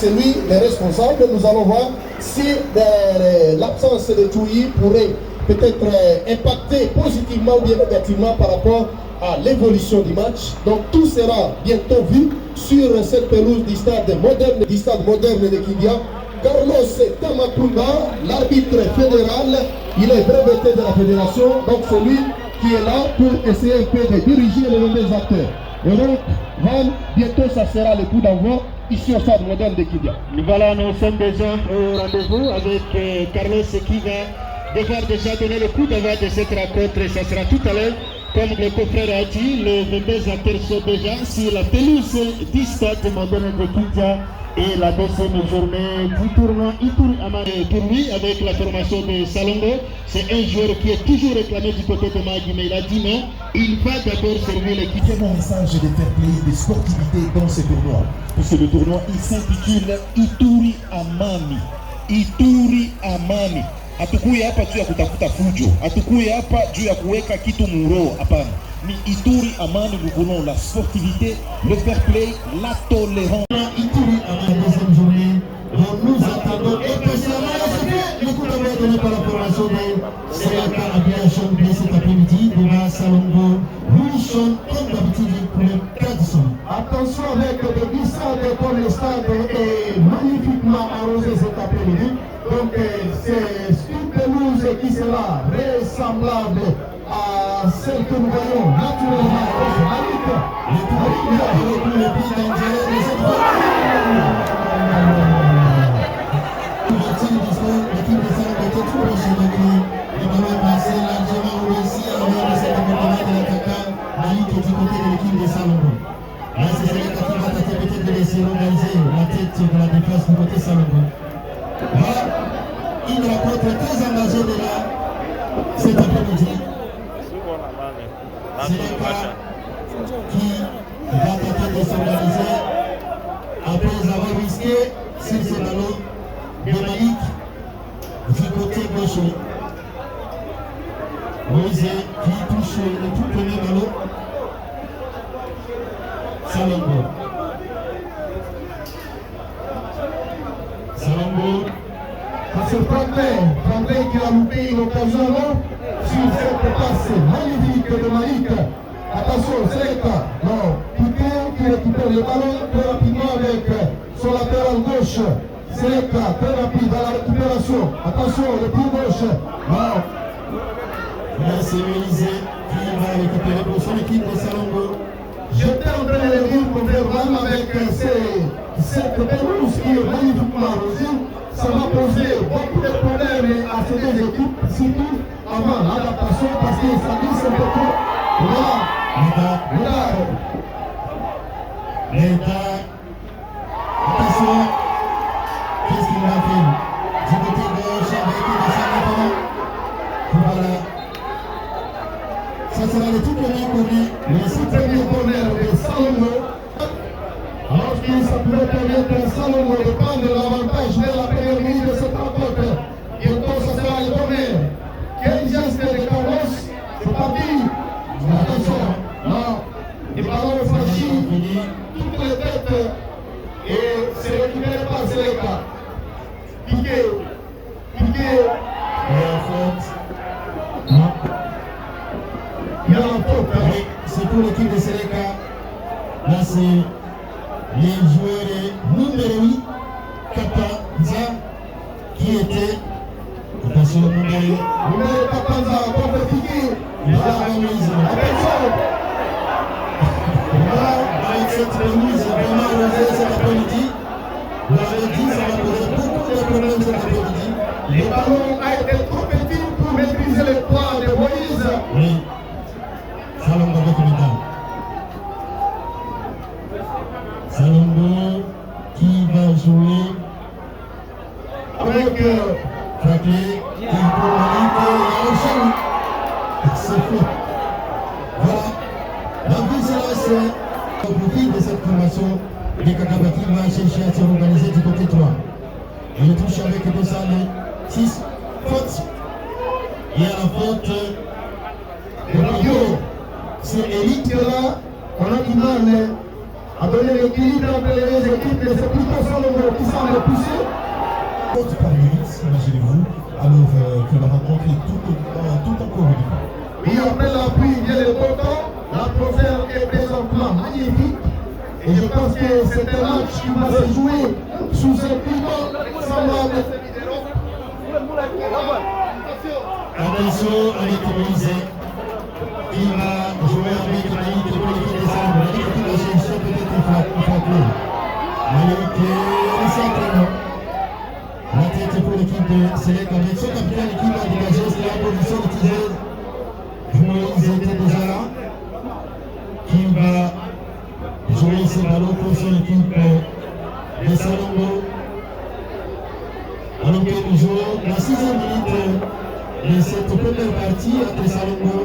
C'est lui le responsable. Nous allons voir si l'absence de Touyi pourrait peut-être impacter positivement ou bien négativement par rapport à l'évolution du match. Donc tout sera bientôt vu sur cette pelouse du stade moderne de Kidia. Carlos Tamakunda, l'arbitre fédéral, il est breveté de la fédération, donc c'est lui qui est là pour essayer un peu de diriger le nom des acteurs. Et donc, bientôt ça sera le coup d'envoi ici au stade moderne de Kidia. Voilà, nous sommes déjà au rendez-vous avec Carlos qui va devoir déjà donner le coup d'envoi de cette rencontre et ça sera tout à l'heure. Comme le confrère a dit, les 22 acteurs sont déjà sur la pelouse du stade moderne de Kidia. Et la deuxième journée du tournoi Ituri Amane pour lui avec la formation de Salongo. C'est un joueur qui est toujours réclamé du côté de Magui, mais il a dit non, il va d'abord servir l'équipe. Quel est mon message de fair play, de sportivité dans ce tournoi? Parce que le tournoi il s'intitule Ituri Amani. Ituri Amani. Hatukuya hapa juu ya kutafuta fujo, hatukuya hapa juu ya kuweka kitu muro, hapana. Ni Ituri Amani, nous voulons la sportivité, le fair play, la tolérance. Ituri Amani, deuxième journée, nous attendons impatiemment le coup d'envoi donné par la formation de Selaka Aviation de cet après-midi devant Salongo, Wilson, comme d'habitude pour les traditions. Attention avec des glissades comme le stade est magnifiquement arrosé cet après-midi. Donc c'est une pelouse qui sera ressemblable à celle que nous voyons naturellement au Malik. Le plus dangereux de cette fois. L'équipe de Salongo était tout proche de lui. Le ballon est passé largement aussi avant de cet comportement de l'attaquant Malik du côté de l'équipe de Salongo. Là, c'est celui qui va tenter peut-être de laisser organiser la tête de la défense du côté Salongo. Voilà, une rencontre très engagée de là cet après-midi. C'est le cas qui va tenter de s'organiser après avoir risqué sur ce ballon de Malik du côté gauche. Moïse qui touche le tout premier ballon. Salongo. Salongo. C'est Franklin qui a loupé l'occasion sur cette passe magnifique de Malik. Attention, c'est le cas. Non, Piqué qui récupère le ballon très rapidement avec son latéral gauche. C'est le cas, très rapide dans la récupération. Attention, le pied gauche. Non. Là, c'est Moïse qui va récupérer pour son équipe de Salongo. J'étais en train de le dire pour faire vraiment avec cette pelouse qui est magnifiquement arrosée. Ça va poser beaucoup de problèmes à ces deux équipes, surtout avant l'adaptation parce que ça glisse un peu trop. Voilà. L'état. Attention. Qu'est-ce qu'il va faire? Du côté gauche avec des Salongo. Voilà. Ça sera le tout premier corner. Le tout premier corner de Salongo. Alors que ça pourrait permettre à Salongo de prendre l'avantage dès la première minute de cette rencontre. Bientôt, ça sera le corner. Quel geste de Carlos? C'est parti. Attention. Non. Le ballon est franchi. Toutes les têtes. Et c'est récupéré par Seleka. Piqué. Il y a la faute. Non. Il y a la faute. C'est pour l'équipe de Seleka. Là, c'est les joueurs numéro 8, Kapanza, qui était. Attention, numéro Kapanza, contre Piqué. Il va avoir Moïse. Attention. Avec cette pelouse vraiment arrosée cet après-midi, vous l'avez dit, ça va poser beaucoup de problèmes cet après-midi. Le ballon a été trop petit pour maîtriser le poids de Moïse. Oui. Salongo avec le temps. Salongo qui va jouer Avec Franklin qui pour Malik et Ocean. C'est fait. Voilà. La vie se lance au profit de cette formation. Les Kakabaki va chercher à s'organiser du côté droit. Il touche avec 206 fautes. Il y a la faute le radio. C'est Eric là. On a du mal à donner l'équilibre entre les deux équipes, et c'est plutôt Salomon qui semble pousser. Contre par limite, imaginez-vous, alors que la rencontre est tout encore une fois. Oui, après la pluie vient le beau temps, l'atmosphère est présentement magnifique, et je pense que c'est un match qui va se jouer sous un climat semblable. Attention avec Moïse, qui va jouer avec Malik pour l'équipe des Armes. Malik qui va chercher peut-être une frappe. Malik est simplement. La tête pour l'équipe de Select avec son capitaine qui va dégager, c'est la position de Tizel. Moïse était déjà là. Qui va jouer ce ballon pour son équipe de Salongo. Alors que nous jouons la 6e minute de cette première partie entre Salongo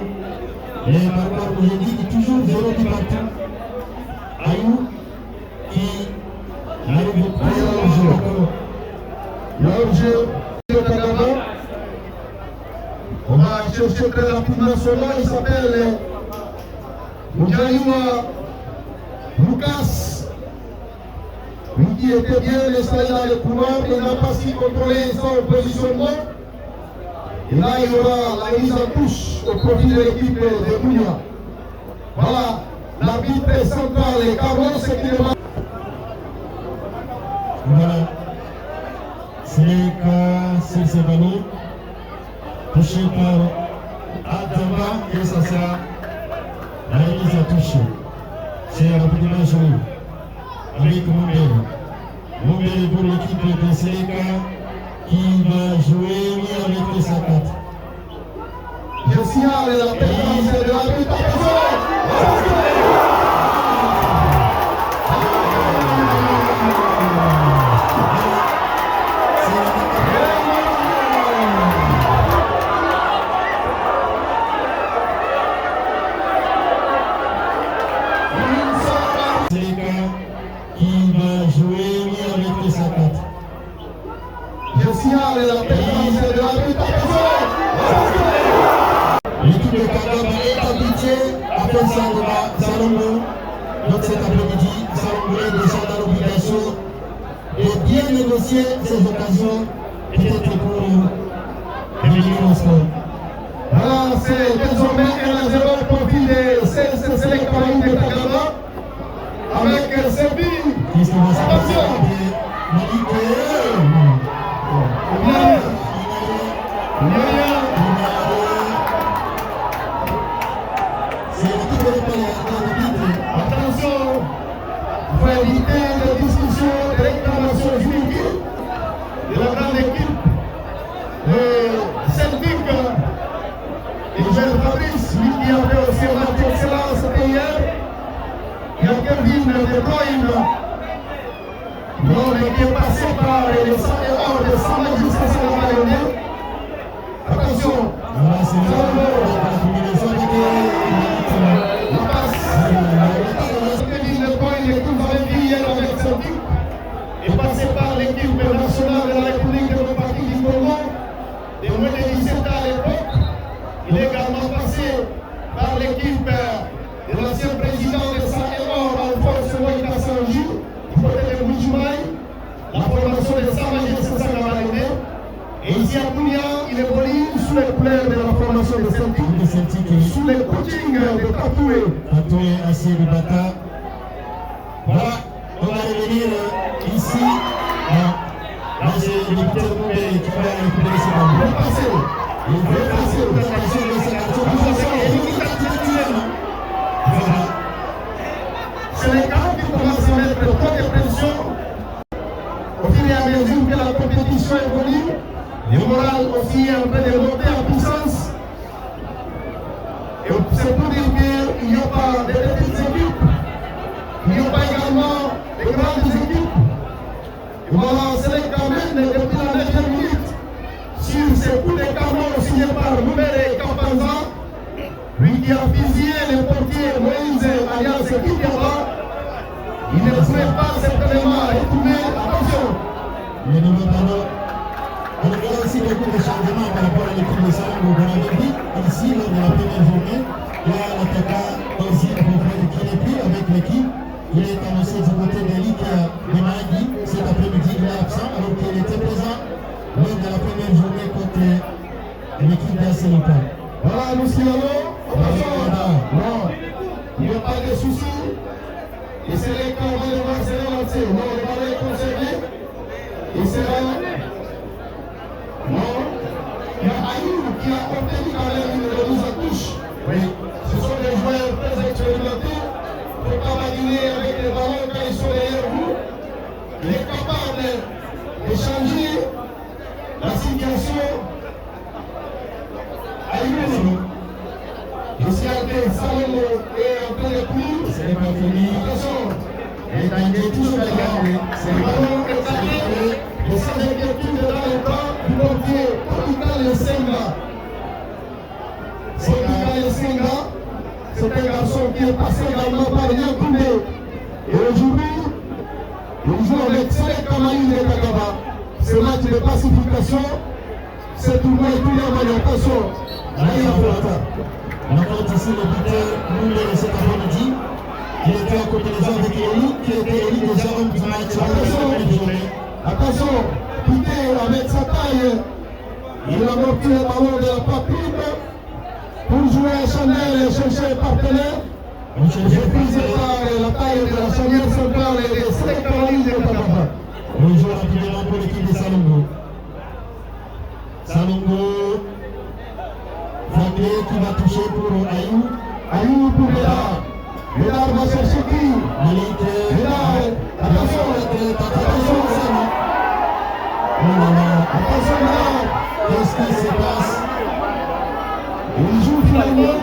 et Barbara Mouyedi qui toujours 0 du partout. Ayou qui arrive au premier jeu. L'objet de Kagama, on va chercher très rapidement son nom, il s'appelle Moujaïwa Lucas. Lui qui était bien installé dans le couloir, il n'a pas si contrôlé son positionnement. Et là, il y aura la mise en touche au profit de l'équipe de Mounia. Voilà, l'arbitre central et Carlos qui demande. Voilà. C'est sur ce ballon, touché par Adama et ça sera la remise à touche. C'est rapidement joué avec Mombele. Mombele pour l'équipe de Seleka qui va jouer avec les 50. Je signale la présence de l'arbitre. Qui va jouer avec les 50. Je signale la présence de l'arbitre. L'équipe de Kagama est habituée à faire ça de Salomon. Donc cet après-midi, Salomon est déjà dans l'obligation de bien négocier ces occasions, peut-être pour éliminer le score. Voilà, c'est désormais 1-0 au profit des Select de Kagama. Avec Serbi. Qu'est-ce qui va se passer? Attention, il faut éviter les discussions de réclamation justifiée de la grande équipe. Celtic, et Jean Fabrice, lui qui avait aussi un match d'excellence hier. Il y a Kevin De Bruyne, l'homme qui est passé par les 100 erreurs de 100 jusqu'à Salomon. Attention, la passe. Kevin De Bruyne, que vous avez vu hier avec Celtic, est passé par l'équipe nationale de la République démocratique du Congo, des moins de 17 ans à l'époque. Il est également passé par l'équipe de l'ancien président de Saint-Héron, Alphonse Moïka Sanji, du côté de Moujumaï, la formation de Saint-Majesté Sangamarine. Et ici à Kounia, il évolue sous les couleurs de la formation de Celtic, sous le coaching de Tatoué. Tatoué, Assier du Bata. Voilà, on va revenir ici. Là, c'est le député Moubé qui va récupérer ce ballon. Il veut passer. Il veut passer au attention de cette c'est les gars qui commencent à mettre trop de pression. Au fur et à mesure que la compétition évolue, le moral aussi est en train de monter en puissance. Et c'est pour dire qu'il n'y a pas de petites équipes, il n'y a pas également de grandes équipes. Et voilà, c'est les gamins depuis la 9e minute. Sur ces coups de canon signés par Moubele Kampanza, lui qui a fusillé le portier Moïse alias Kikiaba, il ne pouvait pas certainement retrouver. Attention! Le nouveau ballon. On a aussi beaucoup de changements par rapport à l'équipe de Salongo. On avait dit ici lors de la première journée, là l'attaquant aussi, qui n'est plus avec l'équipe, il est en aussi du côté d'Elic de Magui cet après-midi, il est absent alors qu'il était présent lors de la première journée contre l'équipe d'AS Lopal. Voilà, nous signalons. Non, il n'y a pas de soucis. Et c'est les camps, on va devoir se relancer. Non, le ballon est conservé. Et c'est là. Non. Il y a Ayoub qui a obtenu quand même une mise en touche. Oui. Ce sont des joueurs très expérimentés. Il ne faut pas manier avec les ballons quand ils sont derrière vous. Il est capable de changer la situation. Ayoub. Je suis en train de Salomon et en train de courir. Ce n'est pas fini. Attention. Et Daniel toujours à garder. C'est Le le ballon est arrivé. Et sans inquiétude dans le camp du portier, Topika Lesenga. Topika Lesenga, c'est un garçon qui est passé également par Yankoubé. Et aujourd'hui, il joue avec Selek Kamaï de Kagaba. Ce match de pacification, ce tournoi est tout en manifestation. Là, il y a Flota. On apporte ici le buteur Moulé de cet après-midi. Il était en combinaison avec Eli, qui était Eli déjà homme du match. Attention, Pité avec sa taille, il a monté le ballon de la poitrine pour jouer à Chanel et chercher un partenaire. J'ai pris la taille de la Chanel centrale et les 5 Caroline de Tababa. On joue rapidement pour l'équipe de Salongo. Salongo, Fabé qui va toucher pour Ayou. Ayou pour Médard. Médard va chercher qui? Malik. Médard, attention, attention, attention Médard. Qu'est-ce qui se passe? Il joue finalement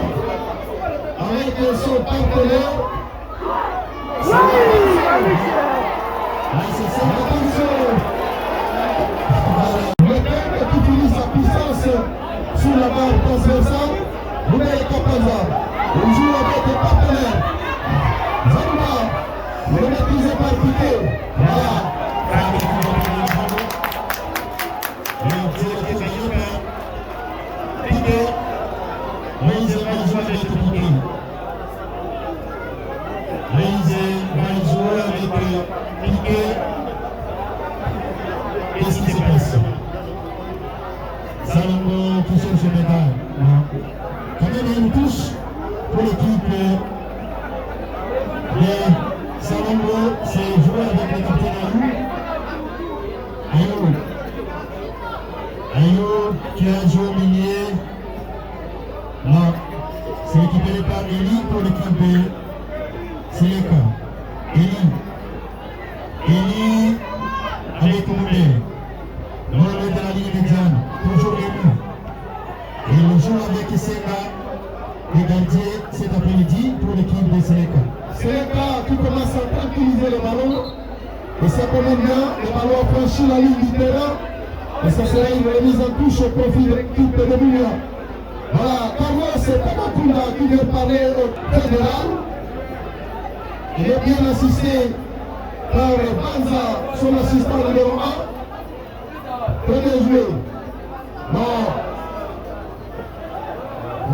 avec son partenaire. Le peuple qui utilise sa puissance sur la barre transversale, vous n'avez pas Panza. Il joue avec des partenaires. Zamba, le maîtrisé par Piqué. Voilà. Qu'est-ce qui se passe? Salongo qui cherche le médaille. Quand même, il y a une touche pour l'équipe de Salongo. C'est joué avec le capitaine Ayou. Ayou qui a joué au milieu. Non, c'est récupéré par Eli pour l'équipe de Seleka. Eli avec Moulé. Dans le de la ligne médiane, toujours Eli. Et il joue avec Senga, les gardiens cet après-midi pour l'équipe de Seleka. Seleka qui commence à tranquilliser le ballon. Et ça commence bien, le ballon a franchi la ligne du terrain. Et ça sera une remise en touche au profit de l'équipe de Boulia. Voilà, Carlos, c'est Tamakunda qui vient parler au fédéral. Il est bien assisté par Banza, son assistant numéro 1. Premier joueur. Non.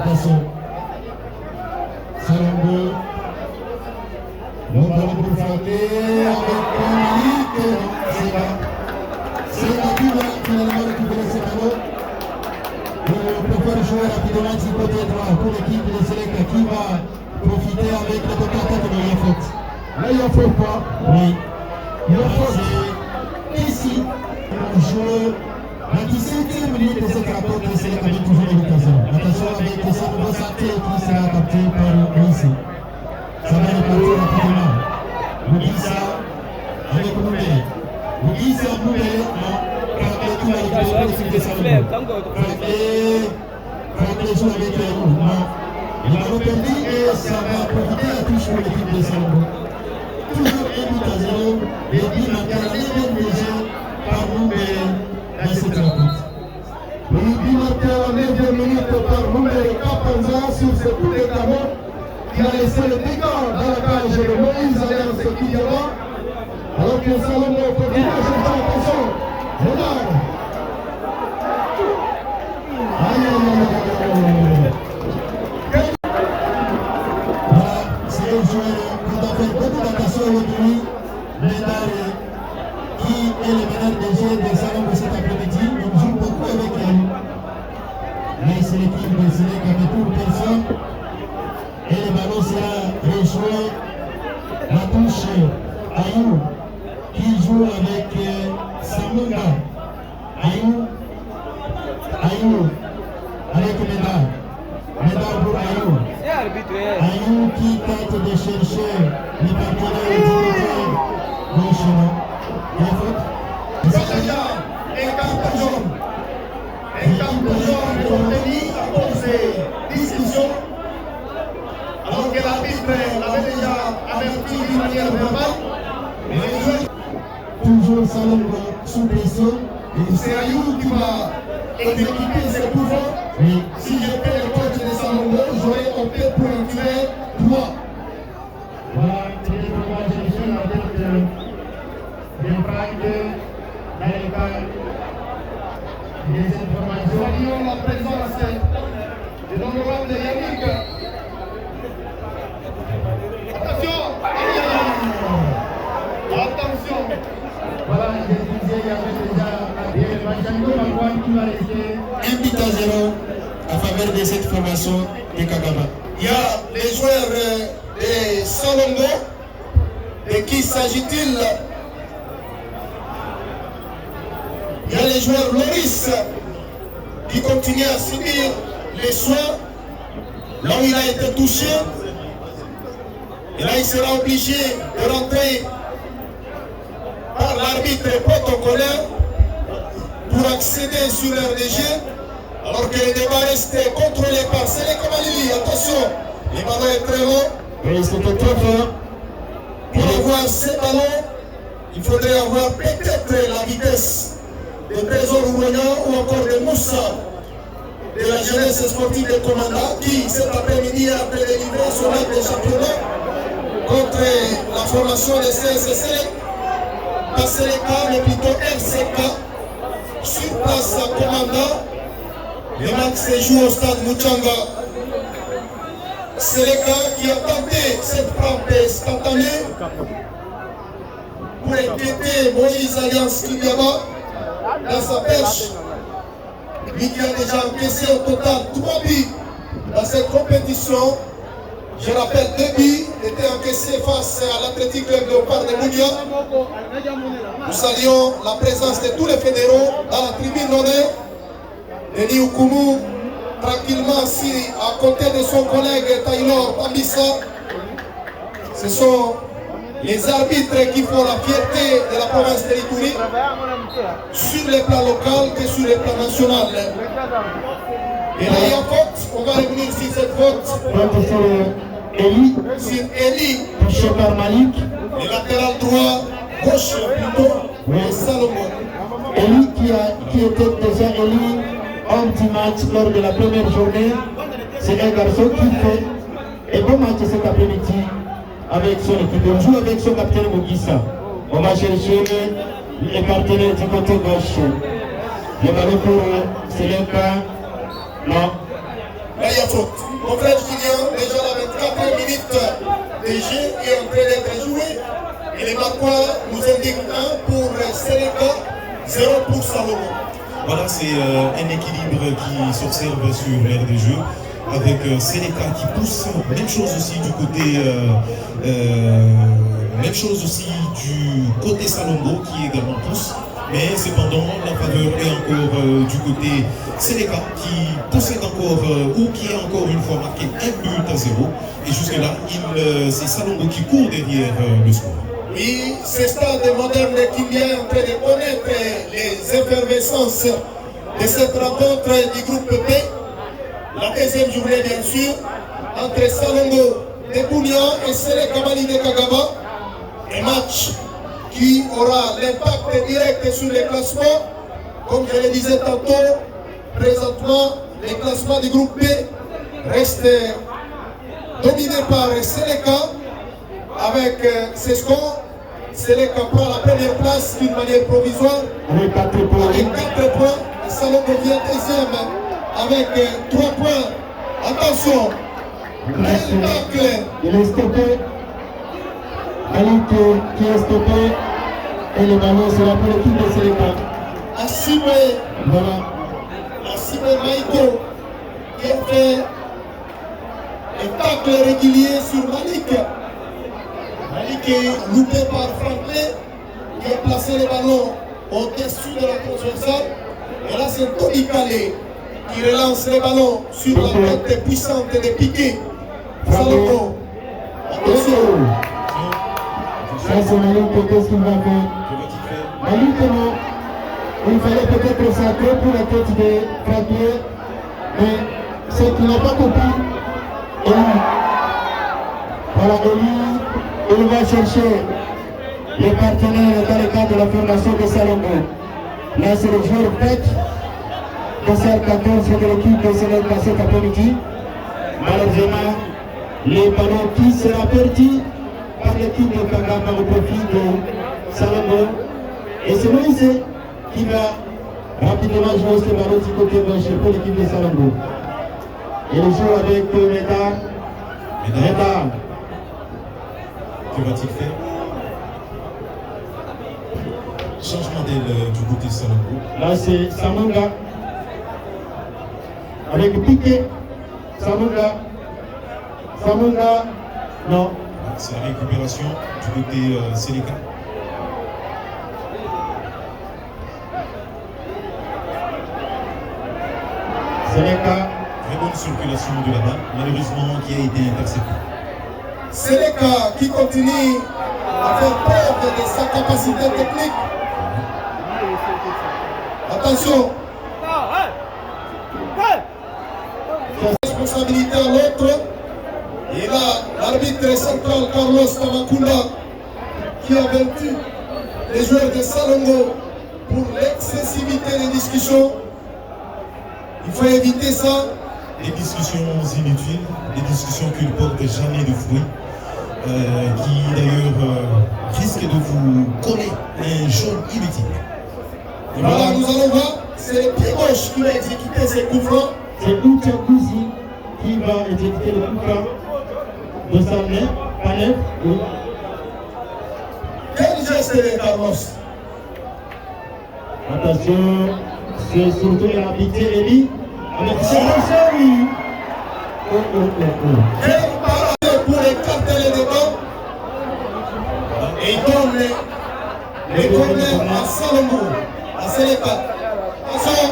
Attention. Salongo. Bon ballon pour frapper avec Malik. C'est la qui va finalement récupérer ce ballon. Pour faire jouer rapidement du côté droit pour l'équipe de Seleka qui va profiter avec le contre-attaque de la faute. Là, il y a faute quoi? Oui. Il y a faute. C'est ici. On joue la 17e minute de cette rencontre de Seleka avec toujours l'éducation. Attention avec ce nouveau santé qui sera capté par ici. Ça va repartir rapidement. Mougissa avec Moulé. Mougissa Moulé. Qui va récupérer l'équipe de Salomon. Frappé joue avec les roues. Non. Il va le perdu et ça va profiter à touche pour l'équipe de Salomon. Toujours 1-0. Et puis marqué à la même déjà par Moumé dans cette rencontre. Le but marqué à la 9e minute par Moumé Kapanza sur ce coup de canon qui a laissé le dégât dans la cage de Moïse Alliance qui devant. Alors que Salomon continue à chercher attention. Renard. Voilà, c'est un joueur qui doit faire beaucoup d'attention aujourd'hui. DG de Salongo cet après-midi. On joue beaucoup avec elle. Mais c'est l'équipe de Sénèque avec toute personne. Et le ballon sera rejoué. La touche Ayou qui joue avec Samunga. Ayou avec Médard. Médard pour Ayou. Ayou qui tente de chercher les partenaires du côté gauche. Il y a faute. Et carte jaune. Et carte jaune est obtenue à cause des discussions. Alors que l'arbitre l'avait déjà averti d'une manière verbale. Toujours Salongo sous pression. Et c'est Ayou qui va exécuter ses pouvoirs. Oui. Si j'étais le coach de Salongo, j'aurais opté pour en tuer 3. Voilà, c'est le programme général avec des braques dans les cas des informations. Saluons la présence de l'honorable Yannick. Attention! Attention! Voilà, je disais, il y avait déjà Machango Magouane qui va rester 1 but à 0 en faveur de cette formation de Kagama. Il y a les joueurs de Salongo. De qui s'agit-il? Il y a les joueurs Loris qui continuent à subir les soins là où il a été touché. Et là, il sera obligé de rentrer par l'arbitre protocolaire pour accéder sur l'RDG, alors que le débat reste contrôlé par Sénèque Malili. Attention, le ballon est très long. Oui, c'était très fort. Pour avoir ces ballons, il faudrait avoir peut-être la vitesse de Trésor Ourognan ou encore de Moussa de la jeunesse sportive de Commanda qui cet après-midi a délivré son acte de championnat contre la formation de CSC, pas Sénéca mais plutôt RCK sur place à Commanda. Le match se joue au stade Mouchanga. Sénéca qui a tenté cette frappe instantanée pour inquiéter Moïse Alliance Kiliaba dans sa pêche. Lui qui a déjà encaissé au total 3 buts dans cette compétition. Je rappelle, 2 buts étaient encaissés face à l'Athletic Club Léopard de Mounia. Nous saluons la présence de tous les fédéraux dans la tribune d'honneur. Denis Oukoumou, tranquillement assis à côté de son collègue Taylor Tambissa. Ce sont les arbitres qui font la fierté de la province de l'Ituri sur les plans locaux et sur les plans nationaux. Et là, il y a faute. On va revenir sur cette faute. Donc, c'est Eli, Sur Eli, touché par Malik. le latéral droit, gauche plutôt, et Salomon. Eli qui était déjà élu homme du match lors de la première journée. C'est un garçon qui fait un bon match cet après-midi avec son équipe. On joue avec son capitaine Mougissa. On va chercher les partenaires du côté gauche. Le ballon pour Séléka. Non. Là, il y a faute. Mon frère Julien, déjà la 24 minutes de jeu est en train d'être joué. Et les Marois nous indiquent 1 pour Sénéca, 0 pour Salomon. Voilà, c'est un équilibre qui s'observe sur l'aire des jeux, avec Sénéca qui pousse, même chose aussi du côté Salongo qui également pousse, mais cependant la faveur est encore du côté Sénéca qui possède encore ou qui est encore une fois marqué 1 but à 0, et jusque là c'est Salongo qui court derrière le score. Oui, ce stade moderne qui vient en train de connaître les effervescences de cette rencontre du groupe B. La deuxième journée, bien sûr, entre Salongo de Bounia et Sénéca Malili de Kagama. Un match qui aura l'impact direct sur les classements. Comme je le disais tantôt, présentement, les classements du groupe B restent dominés par Sénéca avec ses scores. Sénéca prend la première place d'une manière provisoire Avec 4 points. avec 4 points. Salongo vient deuxième avec 3 points. Attention, quel tacle! Il est stoppé. Malik qui est stoppé. Et le ballon sera pour l'équipe de Sénégal. Assime, Voilà. Assime Maïko qui a fait un tacle régulier sur Malik. Malik est loupé par Franklin qui a placé le ballon au-dessus de la transversale. Et là, c'est Tony Calais qui relance le ballon sur la tête puissante des piquets. Salomon. Attention. Ça, c'est Malik, qu'est-ce qu'il va faire? Malik, non. Il fallait peut-être centrer pour la tête de Franklin. Mais ce qu'il n'a pas compris, voilà, il va chercher les partenaires dans le cadre de la formation de Salomon. Là, c'est le joueur Peck, de CR14 de l'équipe de Sénégal cet après-midi. Malheureusement, le ballon qui sera perdu par l'équipe de Kagama au profit de Salomon. Et c'est Moïse qui va rapidement jouer ce ballon du côté gauche pour l'équipe de Salomon. Il joue avec Médard. Que va-t-il faire? Changement d'aile du côté Salomon. Là, c'est Samunga. Avec Piqué. Samunga. Non. C'est la récupération du côté Sénégal. Sénégal. Très bonne circulation de la balle, malheureusement qui a été interceptée. Sénégal qui continue à faire preuve de sa capacité technique. Attention. Responsabilité à l'autre. Et là, l'arbitre central Carlos Tamakunda qui a vaincu les joueurs de Salongo pour l'excessivité des discussions. Il faut éviter ça. Des discussions inutiles, des discussions qui ne portent jamais de fruits, qui d'ailleurs risquent de vous coller un jaune inutile. Et voilà, nous allons voir, c'est le pied gauche qui va exécuter ces coups francs. C'est Outia-Kouzi qui va exécuter le coup franc de Sané, Panev. Oui. Quel geste de Carlos? Attention, c'est surtout l'arbitre Eli. Avec ses lancers, oui. Quel parade pour écarter les débats. Et il donne les corners à Salomon, à Sénégal. Attention,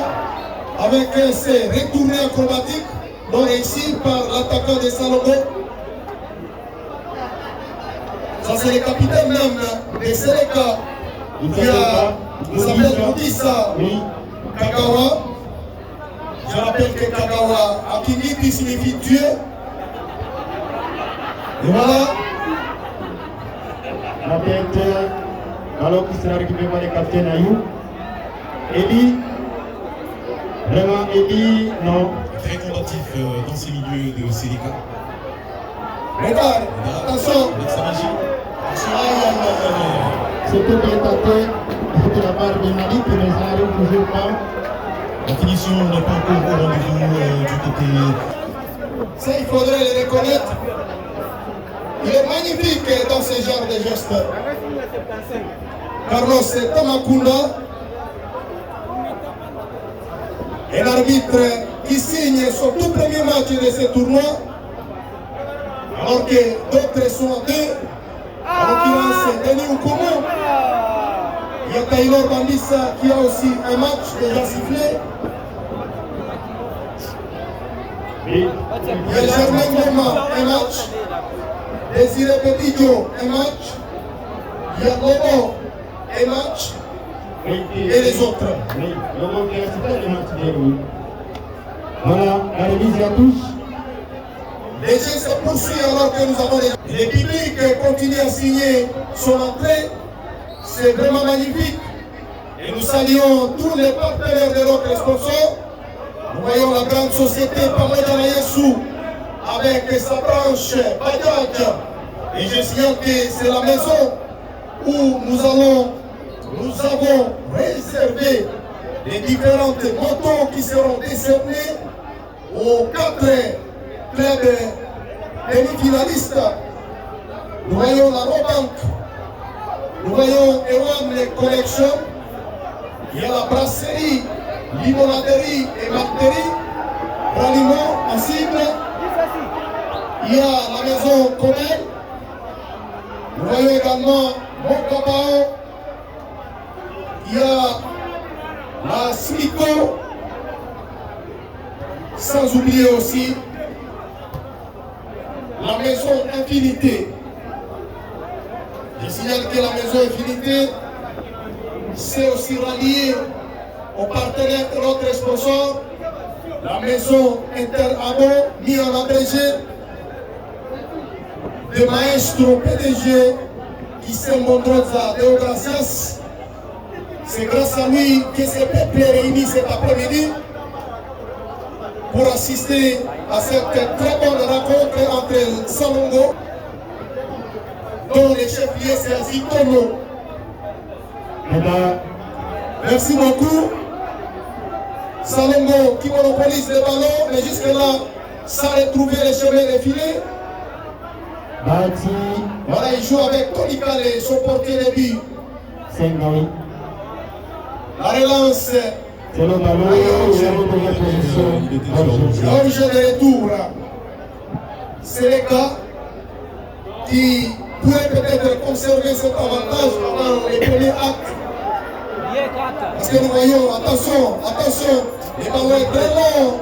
avec ces retournées acrobatiques non réussies par l'attaquant de Salomon. Ça, c'est le capitaine même de Sénégal qui s'appelle Moudissa Kagawa. Je rappelle que Kagawa, Akiniti signifie Dieu. Et voilà. La tête, alors qui sera récupéré par le capitaine Ayou. Eli, vraiment Eli, non. Très combatif dans ces milieux de Sénégal. Regarde, attention. Avec sa magie. C'était bien tenté de la part de Malik, mais ça n'arrive toujours pas. La finition n'est pas encore au rendez-vous du côté. Ça, il faudrait le reconnaître. Il est magnifique dans ce genre de gestes. Carlos Tamakunda, un arbitre qui signe son tout premier match de ce tournoi, alors que d'autres sont en deux. En l'occurrence, Denis Oukoumou. Il y a Taylor Bandissa qui a aussi un match déjà sifflé. Il y a Germain Goma, un match. Désiré Petitio, un match. Il y a Bobo, un match. Et les autres. Oui, Bobo qui a assisté le match de. Voilà, la remise à tous. Les jeux se poursuivent alors que nous avons les publics continuent à signer son entrée. C'est vraiment magnifique. Et nous saluons tous les partenaires de notre sponsor. Nous voyons la grande société Pamadjana Yassou avec sa branche Bajaj. Et je signale que c'est la maison où nous avons réservé les différentes motos qui seront décernées aux 4 clubs demi-finalistes. Nous voyons la Robank Nous voyons les collections. Il y a la brasserie, limonaderie et marterie, ralliement en cible. Il y a la maison Comel. Nous voyons également Moncabao. Il y a la Smico. Sans oublier aussi la maison Infinité. Je signale que la maison Infinité s'est aussi ralliée aux partenaires de notre sponsor, la maison Interamo, mis en abrégé, le maestro PDG Gisèle Mondroza de Gracias. C'est grâce à lui que ces peuples réunis cet après-midi pour assister à cette très bonne rencontre entre Salongo, dont le chef-lieu c'est Azitono. Merci beaucoup. Salongo qui monopolise les ballons, mais jusque-là, sans retrouver les chemins défilés. Voilà, il joue avec Tony Kale, son portier de but. La relance. C'est le ballon, L'objet de retour, c'est les cas qui pourraient peut-être conserver cet avantage pendant les premiers actes. Parce que nous voyons, attention, le ballon est très long,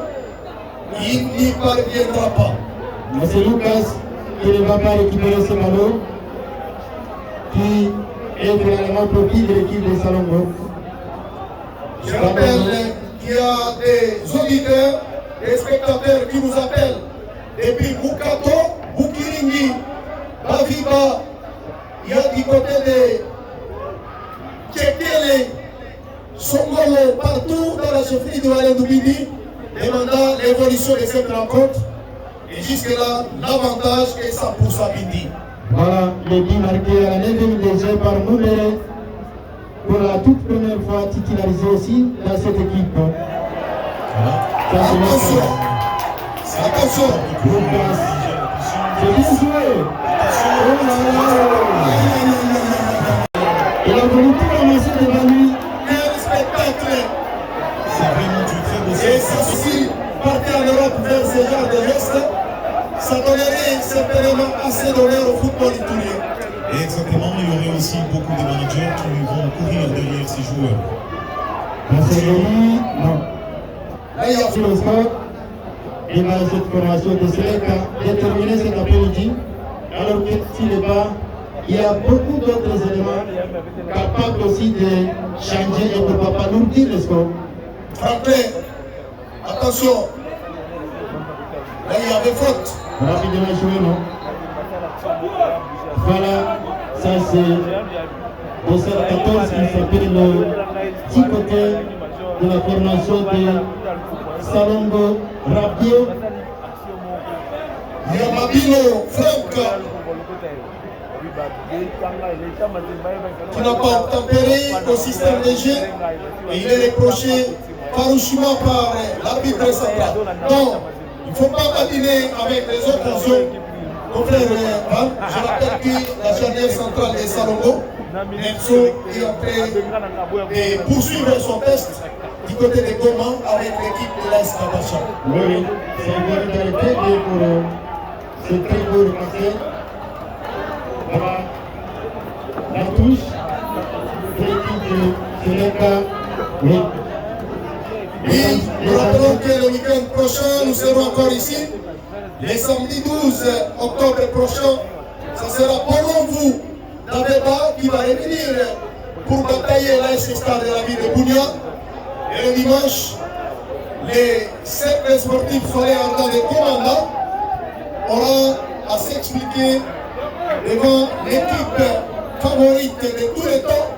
il n'y parviendra pas. Mais c'est Lucas qui ne va pas récupérer ce ballon, qui est finalement profit de l'équipe de Salongo. Je rappelle qu'il y a des auditeurs, des spectateurs qui nous appellent depuis Bukato, Bukiringi, Baviba. Il y a du côté de Tchekele, Songolo, partout dans la chefferie de Walendoubidi, demandant l'évolution de cette rencontre. Et jusque-là, l'avantage est 100% Bindi. Voilà, le but marqué à la 9e déjà par Moumere. Pour la toute première fois titularisé aussi dans cette équipe. Attention. C'est bien joué. Il a voulu tout ramasser devant lui. Un spectacle. C'est vraiment du très beau Et ça aussi, partir en Europe vers ce genre de gestes, ça donnerait certainement assez d'honneur au football italien. Et exactement, il y aurait aussi beaucoup de managers qui vont courir derrière ces joueurs. Non. Là, il y a sur le score. Il va cette formation de Seleka déterminer cet après-midi. Alors que s'il n'est pas, il y a beaucoup d'autres éléments capables aussi de changer et de ne pas alourdir le score. Franklin, attention. Là, il y avait faute. Rapidement joué, non? Voilà, ça c'est au 14 qui s'appelle le petit côté de la formation de Salongo Rapio. Il y a Mabilo Franck qui n'a pas tempéré au système de jeu et il est reproché farouchement par l'arbitre central. Donc, il ne faut pas badiner avec les occasions. Mon frère, je rappelle que la charnière centrale est Salongo. Nelson est en train de poursuivre son test du côté de Goma avec l'équipe de l'AS Kabacha. Oui, c'est une véritable très bien pour ce très beau repassé. Voilà, la touche de l'équipe de Seleka. Oui. Oui, nous rappelons que le week-end prochain, nous serons encore ici. Le samedi 12 octobre prochain, ce sera pour vous Dabeba qui va revenir pour batailler l'AS Stade de la ville de Bounia. Et le dimanche, les cercles sportifs forêts ardents des commandants auront à s'expliquer devant l'équipe favorite de tous les temps,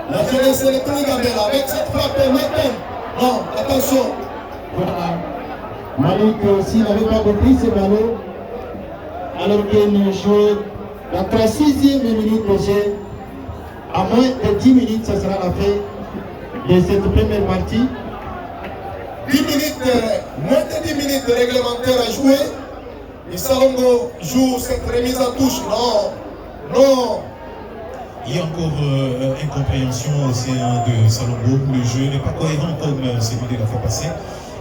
la jeunesse électronique avec cette frappe maintenant. Non, attention. Voilà. Malik, s'il n'avait pas compris ce ballon, alors que nous jouons la 36e minute de jeu, à moins de 10 minutes, ce sera la fin de cette première partie. 10 minutes, moins de 10 minutes réglementaires à jouer. Et Salongo joue cette remise en touche. Non, non. Il y a encore incompréhension au sein de Salongo. Le jeu n'est pas cohérent comme celui de la fois passée.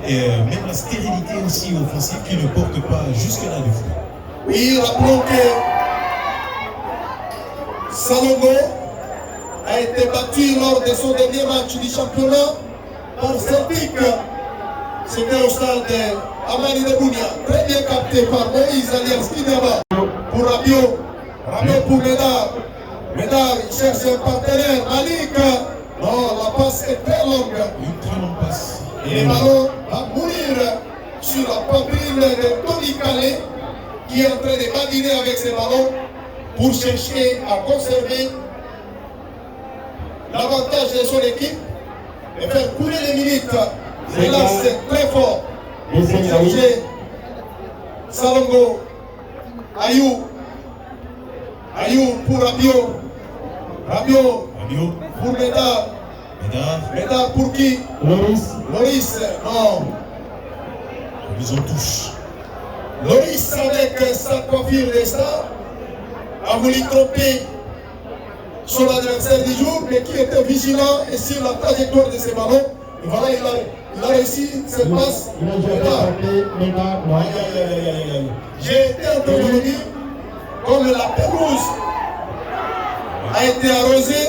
Et même la stérilité aussi offensive qui ne porte pas jusque-là de fruits. Oui, rappelons que Salongo a été battu lors de son dernier match du championnat par Celtic. C'était au stade Amani de Bounia. Très bien capté par Moïse alias Kidaba pour Rabiot. Rabiot pour Médard. Médard, il cherche un partenaire. Malik. Non, la passe est très longue. Une très longue passe. Et le ballon va mourir sur la poitrine de Tony Calais qui est en train de badiner avec ses ballons pour chercher à conserver l'avantage de son équipe et faire couler les minutes. Et là, c'est très fort. Chercher Salongo, Ayou pour Rabiot. Rabiot pour Médard. Médard pour qui? Loris, non. Ils en touche. Loris avec sa coiffure de star a voulu tromper son adversaire du jour, mais qui était vigilant et sur la trajectoire de ses ballons. Et voilà, il a réussi cette passe. J'ai été en train de vous dire, comme la pelouse a été arrosée,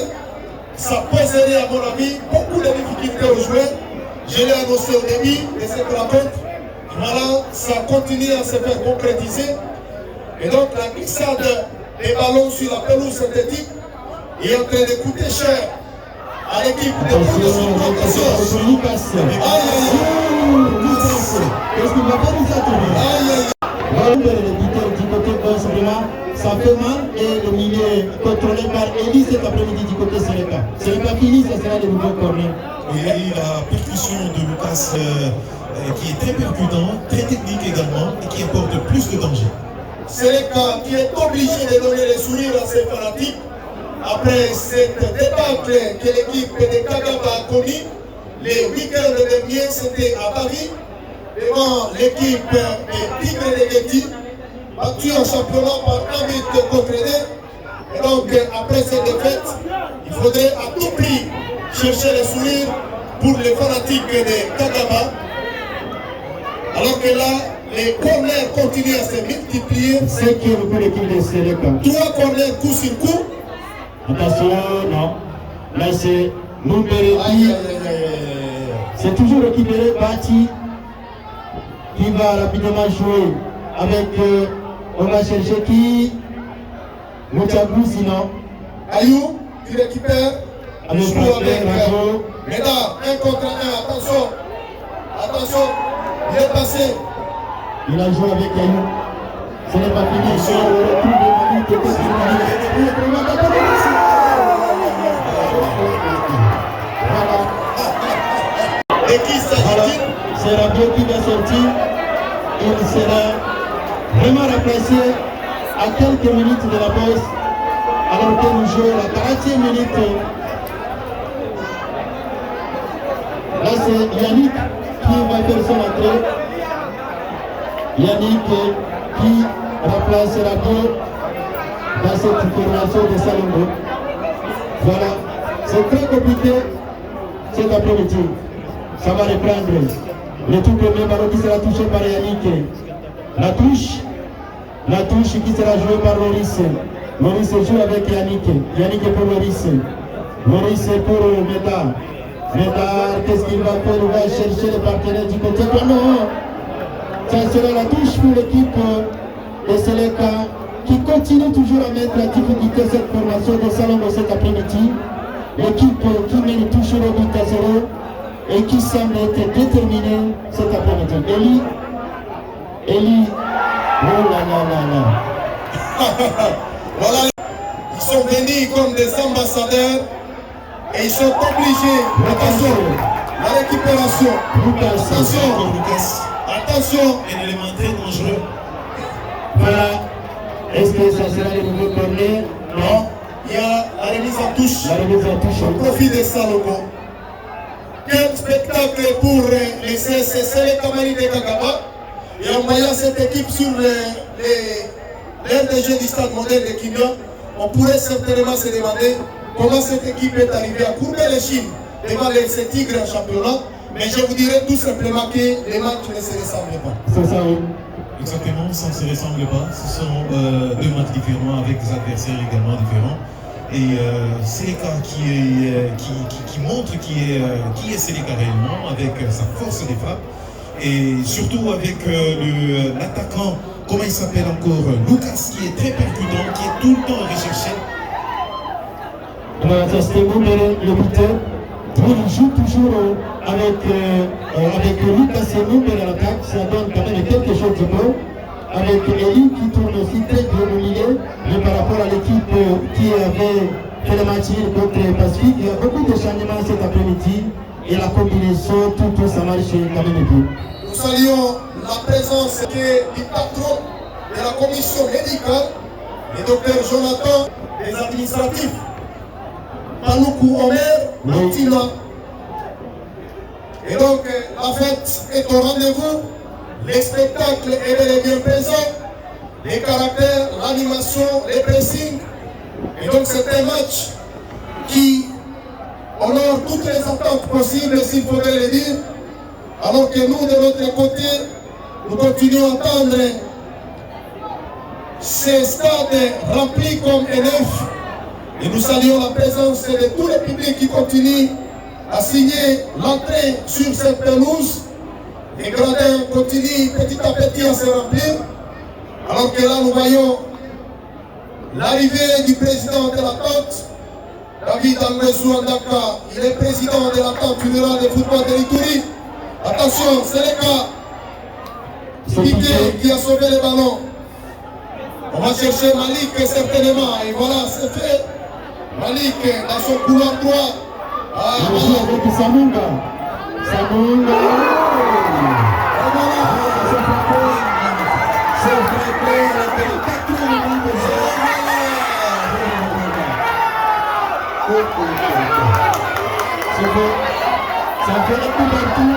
ça poserait à mon avis beaucoup de difficultés aux joueurs. Je l'ai annoncé au début de cette rencontre. Voilà, ça continue à se faire concrétiser. Et donc la glissade des ballons sur la pelouse synthétique est en train de coûter cher à l'équipe de Lucas. Qu'est-ce qu'il va faire nous du côté gauche, ça fait mal et le milieu contrôlé par Eli cet après-midi du côté Sénégal. C'est pas fini, ça sera le nouveau corner. Il y a eu la percussion de Lucas qui est très percutant, très technique également et qui apporte plus de danger. Sénégal qui est obligé de donner les sourires à ses fanatiques après cette débâcle que l'équipe de Kagaba a connue. Les week-ends derniers, c'était à Paris, devant l'équipe des Tigres de Getty, battue en championnat par 1 but contre 2. Et donc, après cette défaite, il faudrait à tout prix chercher les sourires pour les fanatiques de Kagaba. Alors que là, les corners continuent à se multiplier. C'est qui est le coup d'équipe de Sénégal. 3 corners coup sur coup. Attention, non. Là, c'est Moubéréki. C'est toujours l'équipe de Bati qui va rapidement jouer avec. On va chercher qui? Moutiabou, sinon. Ayou, qui récupère. Avec joue avec Médard, 1 contre 1. Attention. Attention. Il est passé. Il a joué avec Ayou. Ce n'est pas fini. On retrouve Manu qui était sur Voilà. Et qui s'agit-il? C'est Rabiot qui va sortir. Il sera vraiment remplacé à quelques minutes de la pause. Alors que nous jouons la 40e minute. Là, c'est Yannick qui va faire son entrée. Yannick qui remplace Rabiot dans cette formation de Salongo. Voilà, c'est très compliqué cet après-midi. Ça va reprendre. Le tout premier ballon qui sera touché par Yannick. La touche qui sera jouée par Loris. Loris joue avec Yannick. Yannick pour Loris. Loris pour Médard. Médard, qu'est-ce qu'il va faire? Il va chercher le partenaire du côté de non. Ça sera la touche pour l'équipe de Sénéka qui continue toujours à mettre la difficulté cette formation de Salongo cet après-midi. L'équipe qui mène toujours au but à 0 et qui semble être déterminée cet après-midi. Eli, oh là là là là. Voilà, ils sont venus comme des ambassadeurs et ils sont obligés. Attention, la récupération. Lucas. Attention. Un élément très dangereux. Voilà. Est-ce que ça sera le nouveau corner? Non. Il y a la remise en touche. La remise en touche. Au profit de Salongo. Quel spectacle pour les CSC, les Kamani de Kagaba. Et en voyant cette équipe sur l'aire de jeu du stade moderne de Kimia, on pourrait certainement se demander comment cette équipe est arrivée à courber les chines devant ces tigres en championnat. Mais je vous dirais tout simplement que les matchs ne se ressemblent pas. C'est ça, oui. Exactement, ça ne se ressemble pas. Ce sont deux matchs différents avec des adversaires également différents. Et Seleka qui montre qui est Seleka réellement, avec sa force des frappes. Et surtout avec l'attaquant, comment il s'appelle encore, Lucas, qui est très percutant, qui est tout le temps recherché. Le buteur, il joue toujours avec Lucas et Moumbere à l'attaque, ça donne quand même quelque chose de bon. Avec Eli qui tourne aussi très bien au milieu, mais par rapport à l'équipe qui avait fait le match contre Pacifique, il y a beaucoup de changements cet après-midi et la combinaison, tout ça marche quand même bien. Nous saluons la présence du patron de la commission médicale, le docteur Jonathan, des administratifs, Paloukou Omer, Martina. Et donc, la fête est au rendez-vous, les spectacles est bel et bien présent, les caractères, l'animation, les pressings. Et donc, c'est un match qui honore toutes les attentes possibles, s'il faudrait le dire. Alors que nous, de notre côté, nous continuons à attendre ces stades remplis comme un œuf. Et nous saluons la présence de tous les publics qui continuent à signer l'entrée sur cette pelouse. Les gradins continuent petit à petit à se remplir. Alors que là, nous voyons l'arrivée du président de la tente, David Angwezou Andaka. Il est président de la tente fédérale de football de l'Ituri. Attention, c'est le cas. Piqué qui a sauvé le ballon. On va chercher Malik certainement. Et voilà, c'est fait. Malik dans son couloir droit. Ah, avec Samunga. Samunga. Ça fait un coup partout.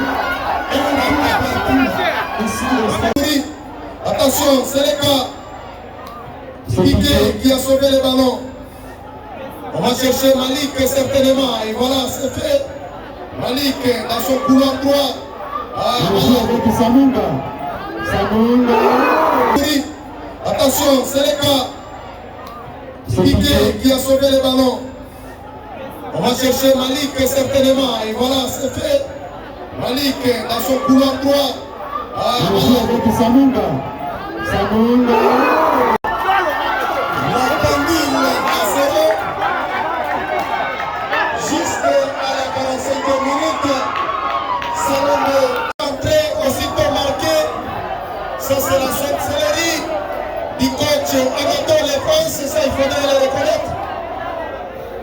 Attention, c'est le cas. Piqué qui a sauvé le ballon. On va chercher Malik certainement. Et voilà, c'est fait. Malik dans son couloir droit. Ah, avec Samunga. Samunga. Attention, c'est le cas. Piqué qui a sauvé le ballon. On va chercher Malik certainement. Et voilà, c'est fait. Malik dans son couloir droit. Ah, avec Samunga. Samunga. La pendule à 0. Jusqu'à la 45e minute. Salombo entrée aussitôt marqué. Ça c'est la sorcellerie du coach Anatole France. Ça il faudrait le reconnaître.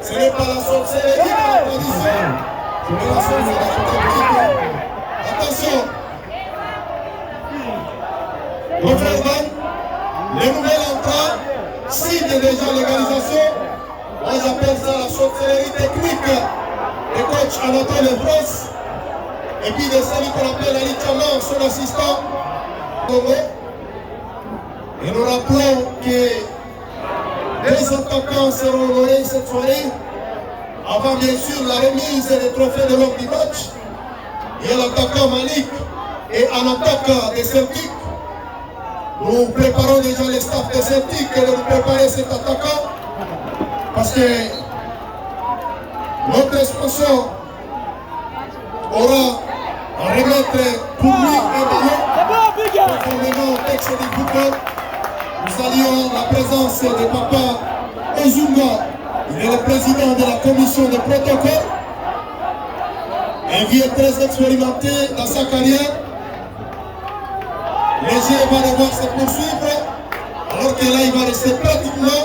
Ce n'est pas la sorcellerie de la tradition, mais la sorcellerie technique. Attention. Mon frère Dan, les nouvelles entrants signent déjà l'égalisation. Moi j'appelle ça la sorcellerie technique du coach Anatole France. Et puis de celui qu'on appelle Ali Tchaman, son assistant. Et nous rappelons que les attaquants seront honorés cette soirée. Avant bien sûr la remise des trophées de l'homme du match. Il y a l'attaquant Malik et un attaquant des Celtics. Nous préparons déjà les staffs des Celtics de nous préparer cet attaquant. Parce que notre sponsor aura à remettre pour lui un ballon. Conformément au texte du football. Nous saluons la présence de Papa Ozunga. Il est le président de la commission de protocole. Un vieux très expérimenté dans sa carrière. Léger va devoir se poursuivre. Alors que là, il va rester pratiquement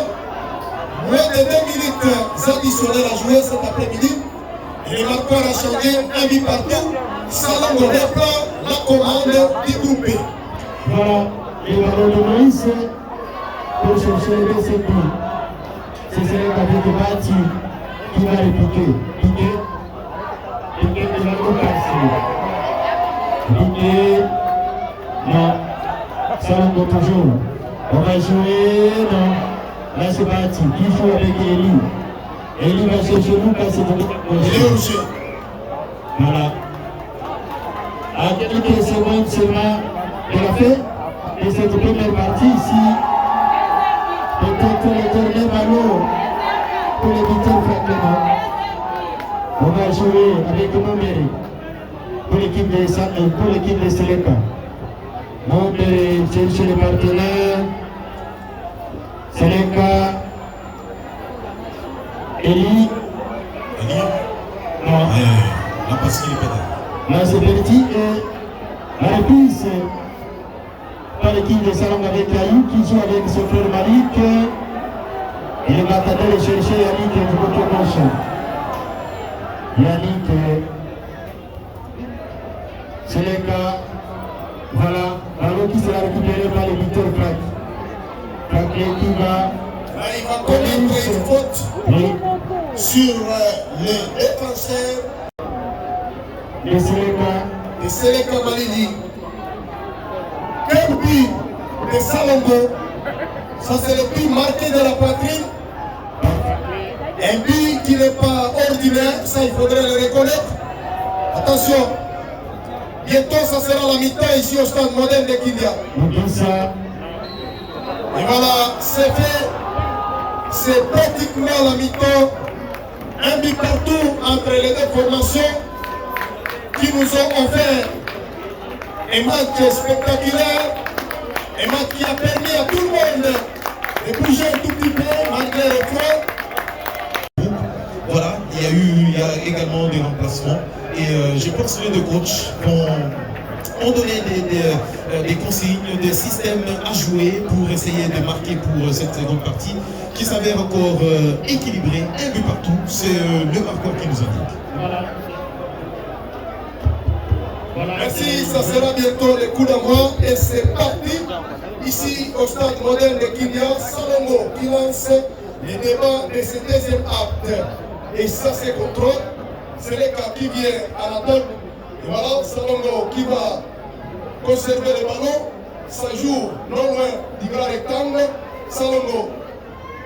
moins de 2 minutes additionnelles à jouer cet après-midi. Et le marqueur a changé un but partout. Salongo reprend la commande du groupe B. Voilà, et le ballon de Moïse pour chercher le deuxième but. C'est celui avec le bâti qui va le piquer. Piquer de la location. Piquer. Non. Salongo toujours. On va jouer. Non. Là c'est bâti. Qui joue avec Eli. Et il va chercher Lucas, c'est Il est au jeu. Voilà. À quelques secondes seulement de la fin de cette première partie ici, peut-être le dernier ballon pour les buteurs Franklin. On va jouer avec Momberi pour l'équipe de Seleka. Momberi cherche les partenaires. Seleka. Eli. Non. Là, parce qu'il est pas là. Là, c'est parti. Et la reprise par l'équipe de Salong avec Ayou qui joue avec son frère Malik. Il va attendre de chercher Yannick du côté gauche. Yannick. Seleka. Voilà. Ballon qui sera récupéré par les buteur Frank. Frank qui va. Là, il va commettre une faute Oui. sur le défenseur Le Seleka. de Seleka Malili. Quel but de Salongo. Ça, c'est le but marqué de la poitrine. Un but qui n'est pas ordinaire, ça il faudrait le reconnaître. Attention, bientôt ça sera la mi-temps ici au stade moderne de Kindia. Et voilà, c'est fait. C'est pratiquement la mi-temps. Un but partout entre les deux formations qui nous ont offert un match spectaculaire, un match qui a permis à tout le monde de bouger un tout petit peu malgré le froid. Voilà, il y a également des remplacements. Et je pense que les deux coachs ont donné des consignes, des systèmes à jouer pour essayer de marquer pour cette seconde partie qui s'avère encore équilibrée, un but partout. C'est le marqueur qui nous indique. Voilà. Voilà. Merci, ça sera bientôt le coup d'envoi et c'est parti ici au stade moderne de Kindia. Salongo qui lance les débats de ce deuxième acte. Et ça c'est contrôle. C'est le cas qui vient à la table. Et voilà, Salongo qui va conserver le ballon. Ça joue non loin du grand rectangle. Salongo.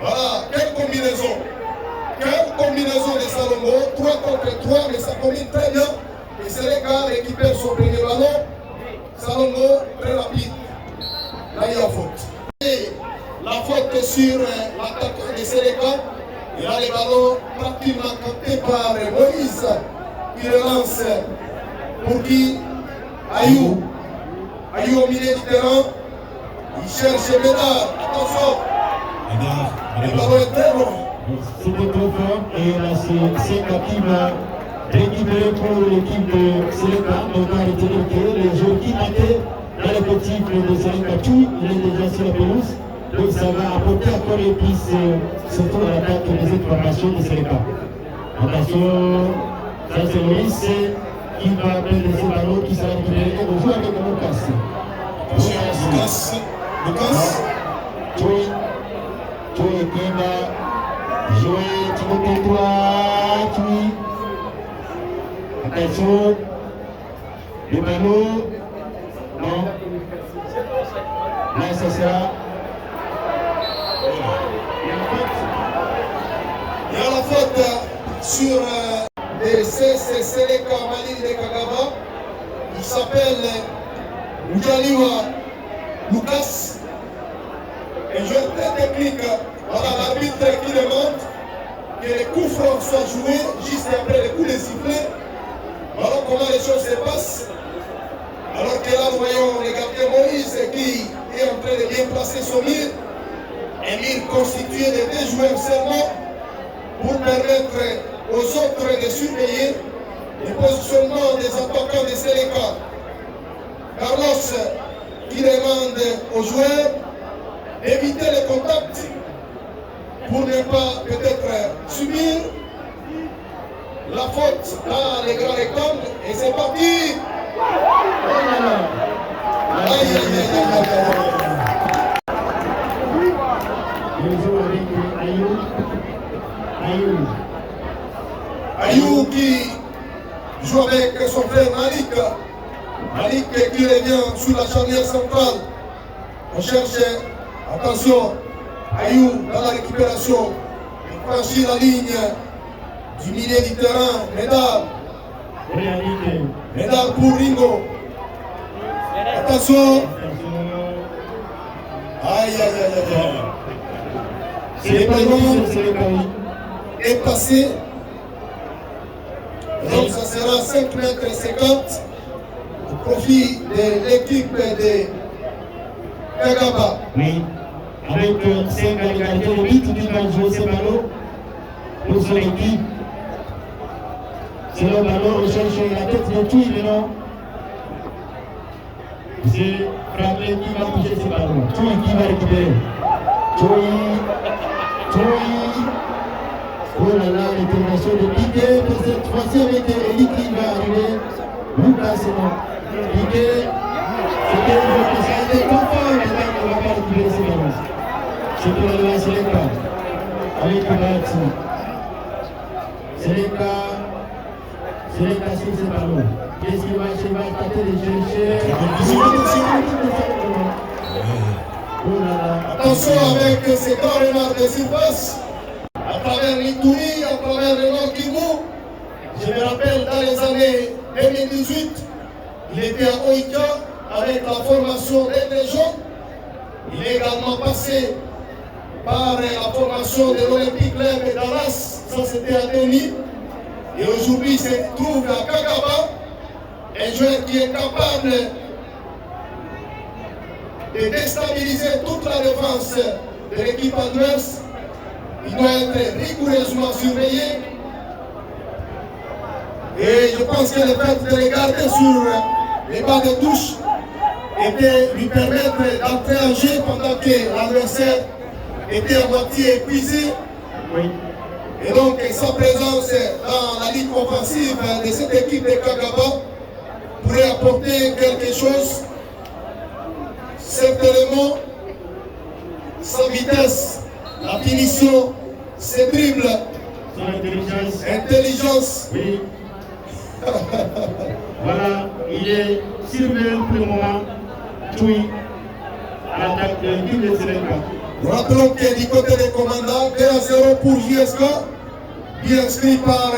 Voilà, quelle combinaison. Quelle combinaison de Salongo. 3 contre 3, mais ça combine très bien. Et c'est le gars qui récupère son premier ballon. Salongo, très rapide. Là, il y a faute. Et la faute sur l'attaquant de Sénégal. Et là, le ballon pratiquement capté par Moïse qui le lance pour qui Ayou. Ayou au milieu du terrain. Il cherche Médard. Attention. Le ballon est très long. C'était trop fort. Et là, c'est Seka qui va récupérer pour l'équipe de Seleka. On va retenir que le jeu qui manquait dans le petit de Seleka, tout, il est déjà sur la pelouse. Donc ça va apporter encore les pistes, surtout à l'attaque des autres formations de Seleka. Attention, ça c'est Loïs qui va perdre ce ballon qui sera récupéré. Et on joue avec Lucas. Lucas. Tu qui va jouer Timothée 3, tu. Attention, le ballon, non. Là, ça sera. Il y a la faute sur les Seleka Malili de Kagaba. Il s'appelle Mujaliwa Lucas. Un joueur très technique. Voilà l'arbitre qui demande que les coups francs soient joués juste après les coups de sifflet. Voilà comment les choses se passent. Alors que là, nous voyons le gardien Moïse qui est en train de bien placer son mire. Un mire constitué de 2 joueurs seulement pour permettre aux autres de surveiller le positionnement des attaquants de Seleka. Carlos qui demande aux joueurs d'éviter les contacts pour ne pas peut-être subir la faute dans les grands rectangles. Et c'est parti. Aïe, aïe, aïe, aïe, aïe. Ayou qui joue avec son frère Malik. Malik qui revient sur la charnière centrale. On cherche, attention, Ayou dans la récupération. Il franchit la ligne du milieu du terrain. Médard pour Ringo. Attention. Aïe, aïe, aïe, aïe. Le ballon est passé. Donc ça sera 5 mètres 50 au profit de l'équipe de Kagaba. Oui, avec 5 à l'égalité de 8 qui va jouer ce ballon pour son équipe. C'est le ballon, on cherche la tête de tout, mais non. C'est Frappé qui va toucher ce ballon. Tout qui va récupérer. Oh là là, l'intervention de Piqué, cette fois-ci avec Eli qui va arriver. Lucas, c'est bon. Piqué, c'était une fois que ça a été confort, maintenant on ne va pas récupérer ce ballon. C'est pour la Seleka, avec Bati. Seleka sur ce ballon. Qu'est-ce qu'il va tenter de chercher? Oh là là. Attention avec ces grands renards de surface. À travers l'Itourie, à travers le Nord Kivu. Je me rappelle dans les années 2018, il était à Oika avec la formation des régions. Il est également passé par la formation de l'Olympique Club de Dallas, ça c'était à Denis. Et aujourd'hui, il se trouve à Kagaba, un joueur qui est capable de déstabiliser toute la défense de l'équipe adverse. Il doit être rigoureusement surveillé. Et je pense que le fait de le garder sur les bas de touche était lui permettre d'entrer en jeu pendant que l'adversaire était à moitié épuisé. Oui. Et donc sa présence dans la ligne offensive de cette équipe de Kagaba pourrait apporter quelque chose. Certainement, sa vitesse, la finition, ses dribbles, son intelligence. Oui. Voilà, il est surveillé pour le moment. Toui, à l'attaque de l'équipe de Seleka. Nous rappelons que du côté des commandants, 2-0 pour JSK, bien inscrit par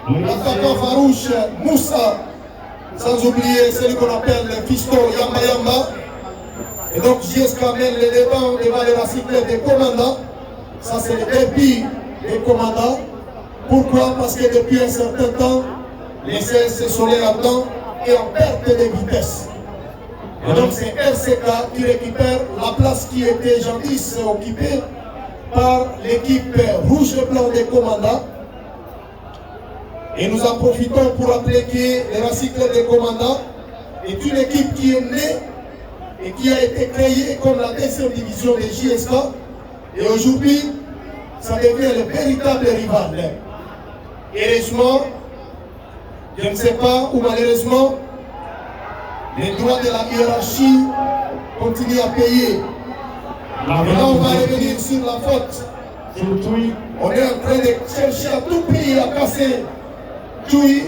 l'attaquant farouche Moussa, sans oublier celui qu'on appelle le fiston Yamba Yamba. Et donc JSK mène les débats devant les cyclettes des commandants. Ça c'est le débit des commandants. Pourquoi? Parce que depuis un certain temps, les CS sont là-dedans et en perte de vitesse. Et donc c'est RCK qui récupère la place qui était jadis occupée par l'équipe rouge et blanc des commandants. Et nous en profitons pour rappeler que les Recyclés des commandants est une équipe qui est née et qui a été créée comme la deuxième division des JSK. Et aujourd'hui, ça devient le véritable rival. Heureusement, je ne sais pas, ou malheureusement, les droits de la hiérarchie continuent à payer. Et là, on va revenir sur la faute. On est en train de chercher à tout prix à casser Tchoui.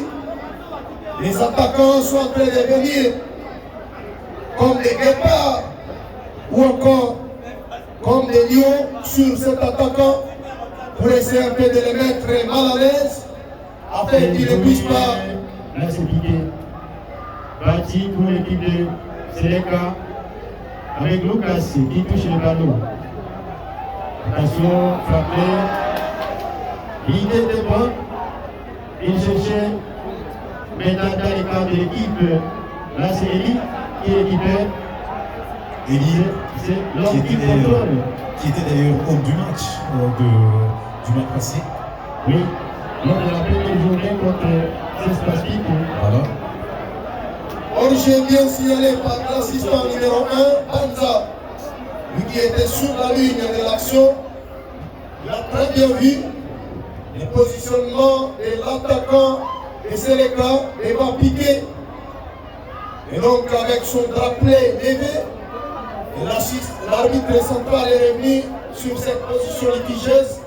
Les attaquants sont en train de venir comme des guépards ou encore comme des lions sur cet attaquant pour essayer un peu de les mettre mal à l'aise afin qu'ils ne puissent pas. Là, c'est piqué. Bâti pour l'équipe de Seleka avec Lucas qui touche le ballon. Attention, frappé. L'idée était bonne. Il cherchait maintenant dans les cadres de l'équipe. Là, c'est Eli qui récupère. Eli, c'est l'homme qui contrôle. Qui était d'ailleurs homme du match du match passé. Oui, lors de la première journée contre Cespaspic. Voilà. Or, j'ai bien signalé par l'assistant numéro 1, Banza, lui qui était sur la ligne de l'action. Il a très bien vu le positionnement de l'attaquant de Seleka et va piquer. Et donc, avec son drapelet levé, l'arbitre central est revenu sur cette position litigieuse,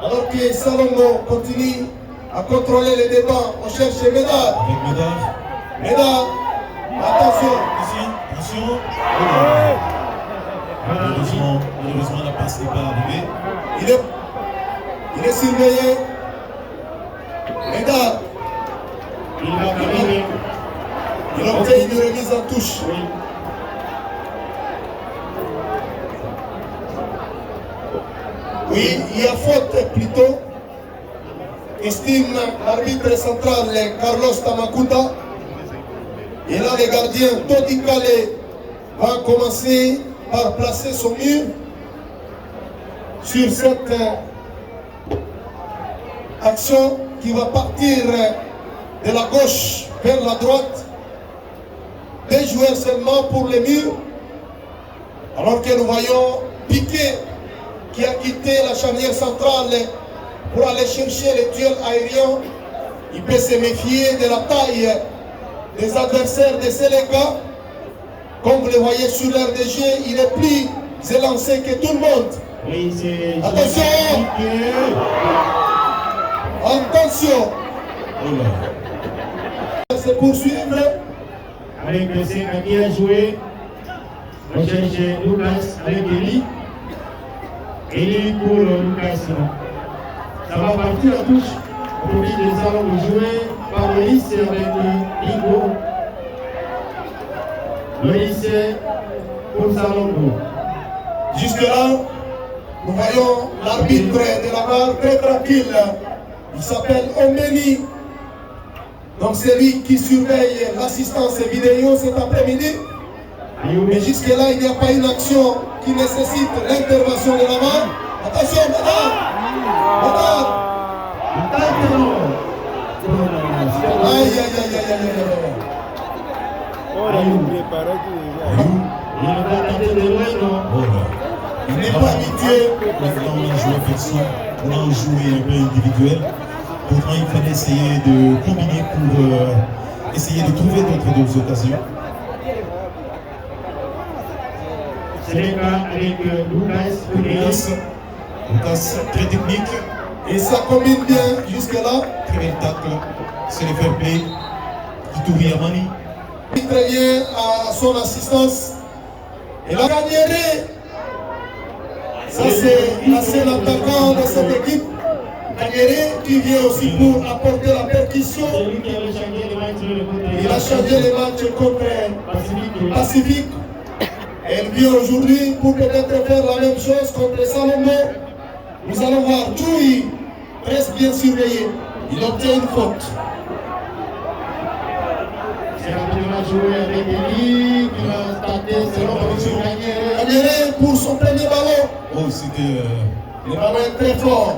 alors que Salongo continue à contrôler les débats. On cherche Médard. Avec Médard. Médard, attention. Attention. Malheureusement, la passe n'est pas arrivée. Il est surveillé. Médard. Il va quand même. Il obtient une remise en touche. Oui. Oui, il y a faute plutôt. Estime l'arbitre central Carlos Tamakuta. Et là, le gardien Todi Kale va commencer par placer son mur sur cette action qui va partir de la gauche vers la droite. 2 joueurs seulement pour les murs, alors que nous voyons Piqué qui a quitté la charnière centrale pour aller chercher les duels aériens. Il peut se méfier de la taille des adversaires de Séléka. Comme vous le voyez sur l'air de jeu, il est plus élancé que tout le monde. Oui, c'est... Attention! Attention! Se poursuivre. Avec le Sénégal qui a joué, on cherche Lucas avec Eli. Eli pour Lucas. Ça va partir à touche. Au profit des salons de jouer par Loïs avec Ligo. Loïs pour Salongo. Jusque-là, nous voyons l'arbitre de la barre très tranquille. Il s'appelle Omeni. Donc c'est lui qui surveille l'assistance vidéo cet après-midi. Mais jusque-là, il n'y a pas une action qui nécessite l'intervention de la main. Attention, madame! Madame! Aïe, aïe, aïe, aïe, aïe, aïe. Il n'est pas habitué. Maintenant, on a joué perso, on a joué un peu individuel. Pourtant, il fallait essayer de combiner pour essayer de trouver d'autres occasions. C'est le cas avec Lucas. Lucas, très technique. Et ça combine bien jusque-là. Très bel tacle. C'est le fair play. Itouri Amani. Il prévient à son assistance. Et la gagnerait. Ça, c'est l'ancien attaquant de cette équipe. Gagnerait qui vient aussi pour apporter la percussion. C'est lui qui avait changé les matchs. Il a changé les matchs contre Pacifique. Elle vient aujourd'hui pour peut-être faire la même chose contre Salomon. Nous allons voir Djoui reste bien surveillé. Il obtient une faute. C'est rapidement joué avec Eli qui va tenter selon M. Gagné. Gagnerait pour son premier ballon. Oh, c'était. Le ballon est très fort.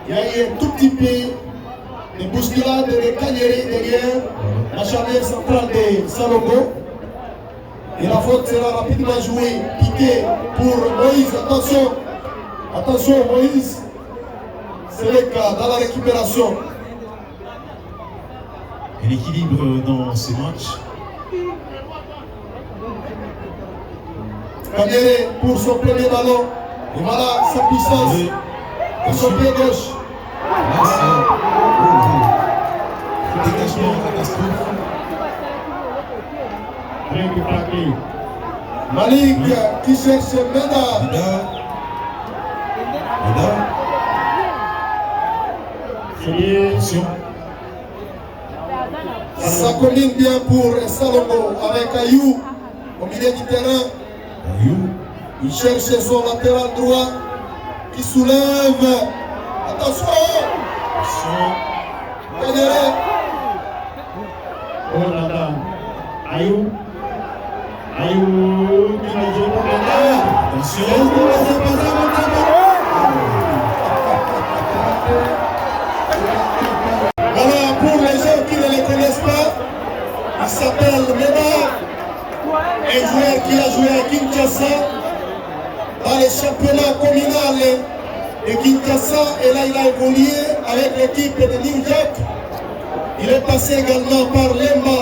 Il y a eu un tout petit peu de bousculade de Gagnerait derrière la charnière centrale de Salomon. Et la faute sera rapidement jouée, piquée pour Moïse. Attention, attention Moïse. C'est le cas dans la récupération. Et l'équilibre dans ces matchs. Gagnerait pour son premier ballon. Et voilà sa puissance. Et son pied gauche. Là, c'est. Dégagement, catastrophe. Malik qui cherche Meda. Meda. Attention. Ça combine bien pour Salomon avec Ayou au milieu du terrain. Ayou. Il cherche son latéral droit qui soulève. Attention. Gagnerait. Oh là là. Ayou qui va jouer pour Gagné. Attention. Voilà, pour les gens qui ne les connaissent pas, il s'appelle Meda, un joueur qui a joué à Kinshasa dans les championnats communaux de Kinshasa, et là il a évolué avec l'équipe de New Jack. Il est passé également par Lemba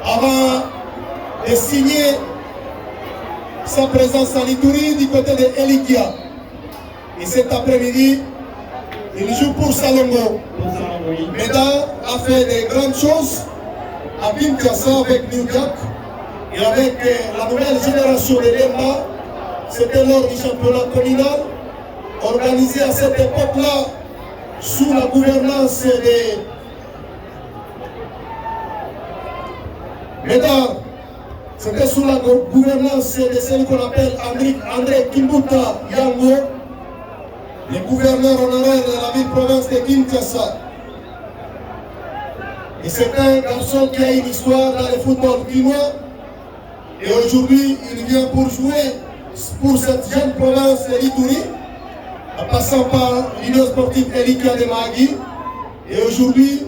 avant de signer sa présence à Ituri du côté de Elikia. Et cet après-midi, il joue pour Salongo. Meda a fait de grandes choses à Kinshasa avec New Jack et avec la nouvelle génération de Lemba. C'était lors du championnat communal. organisé à cette époque-là sous la gouvernance des Mesdames, c'était sous la gouvernance de celui qu'on appelle André Kimbuta Yango, le gouverneur honoraire de la ville-province de Kinshasa. Et c'est un garçon qui a une histoire dans le football chinois. Et aujourd'hui, il vient pour jouer pour cette jeune province de l'Ituri, en passant par l'Union sportive Erika de Magui. Et aujourd'hui,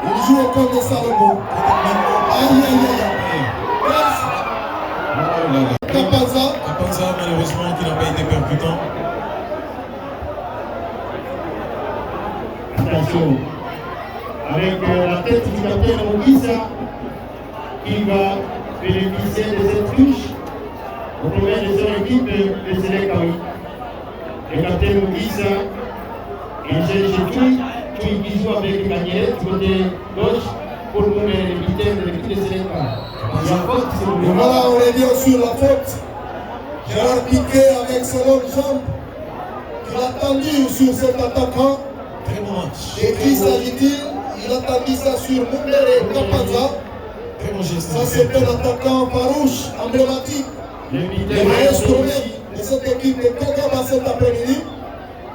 il joue au compte de Salomon. Aïe, aïe, aïe. Kapanza, malheureusement, qui n'a pas été percutant. Attention, avec la tête du capitaine Mugisa, qui va bénéficier de cette touche au premier de son équipe de Sénécaoui. Le capitaine Mugisa, il cherche Tui qui joue avec Kanyere du côté gauche pour nous le capitaine de l'équipe de Sénécaoui. Et voilà, on revient sur la faute. Gérard Piqué avec ses longues jambes, il a tendu sur cet attaquant. Très bon match. Et qui s'agit-il? Il a tendu ça sur Mumbere Kapanza. Très bon geste. Ça, c'est un attaquant farouche, emblématique. Le maestro de cette équipe de Kagama cet après-midi.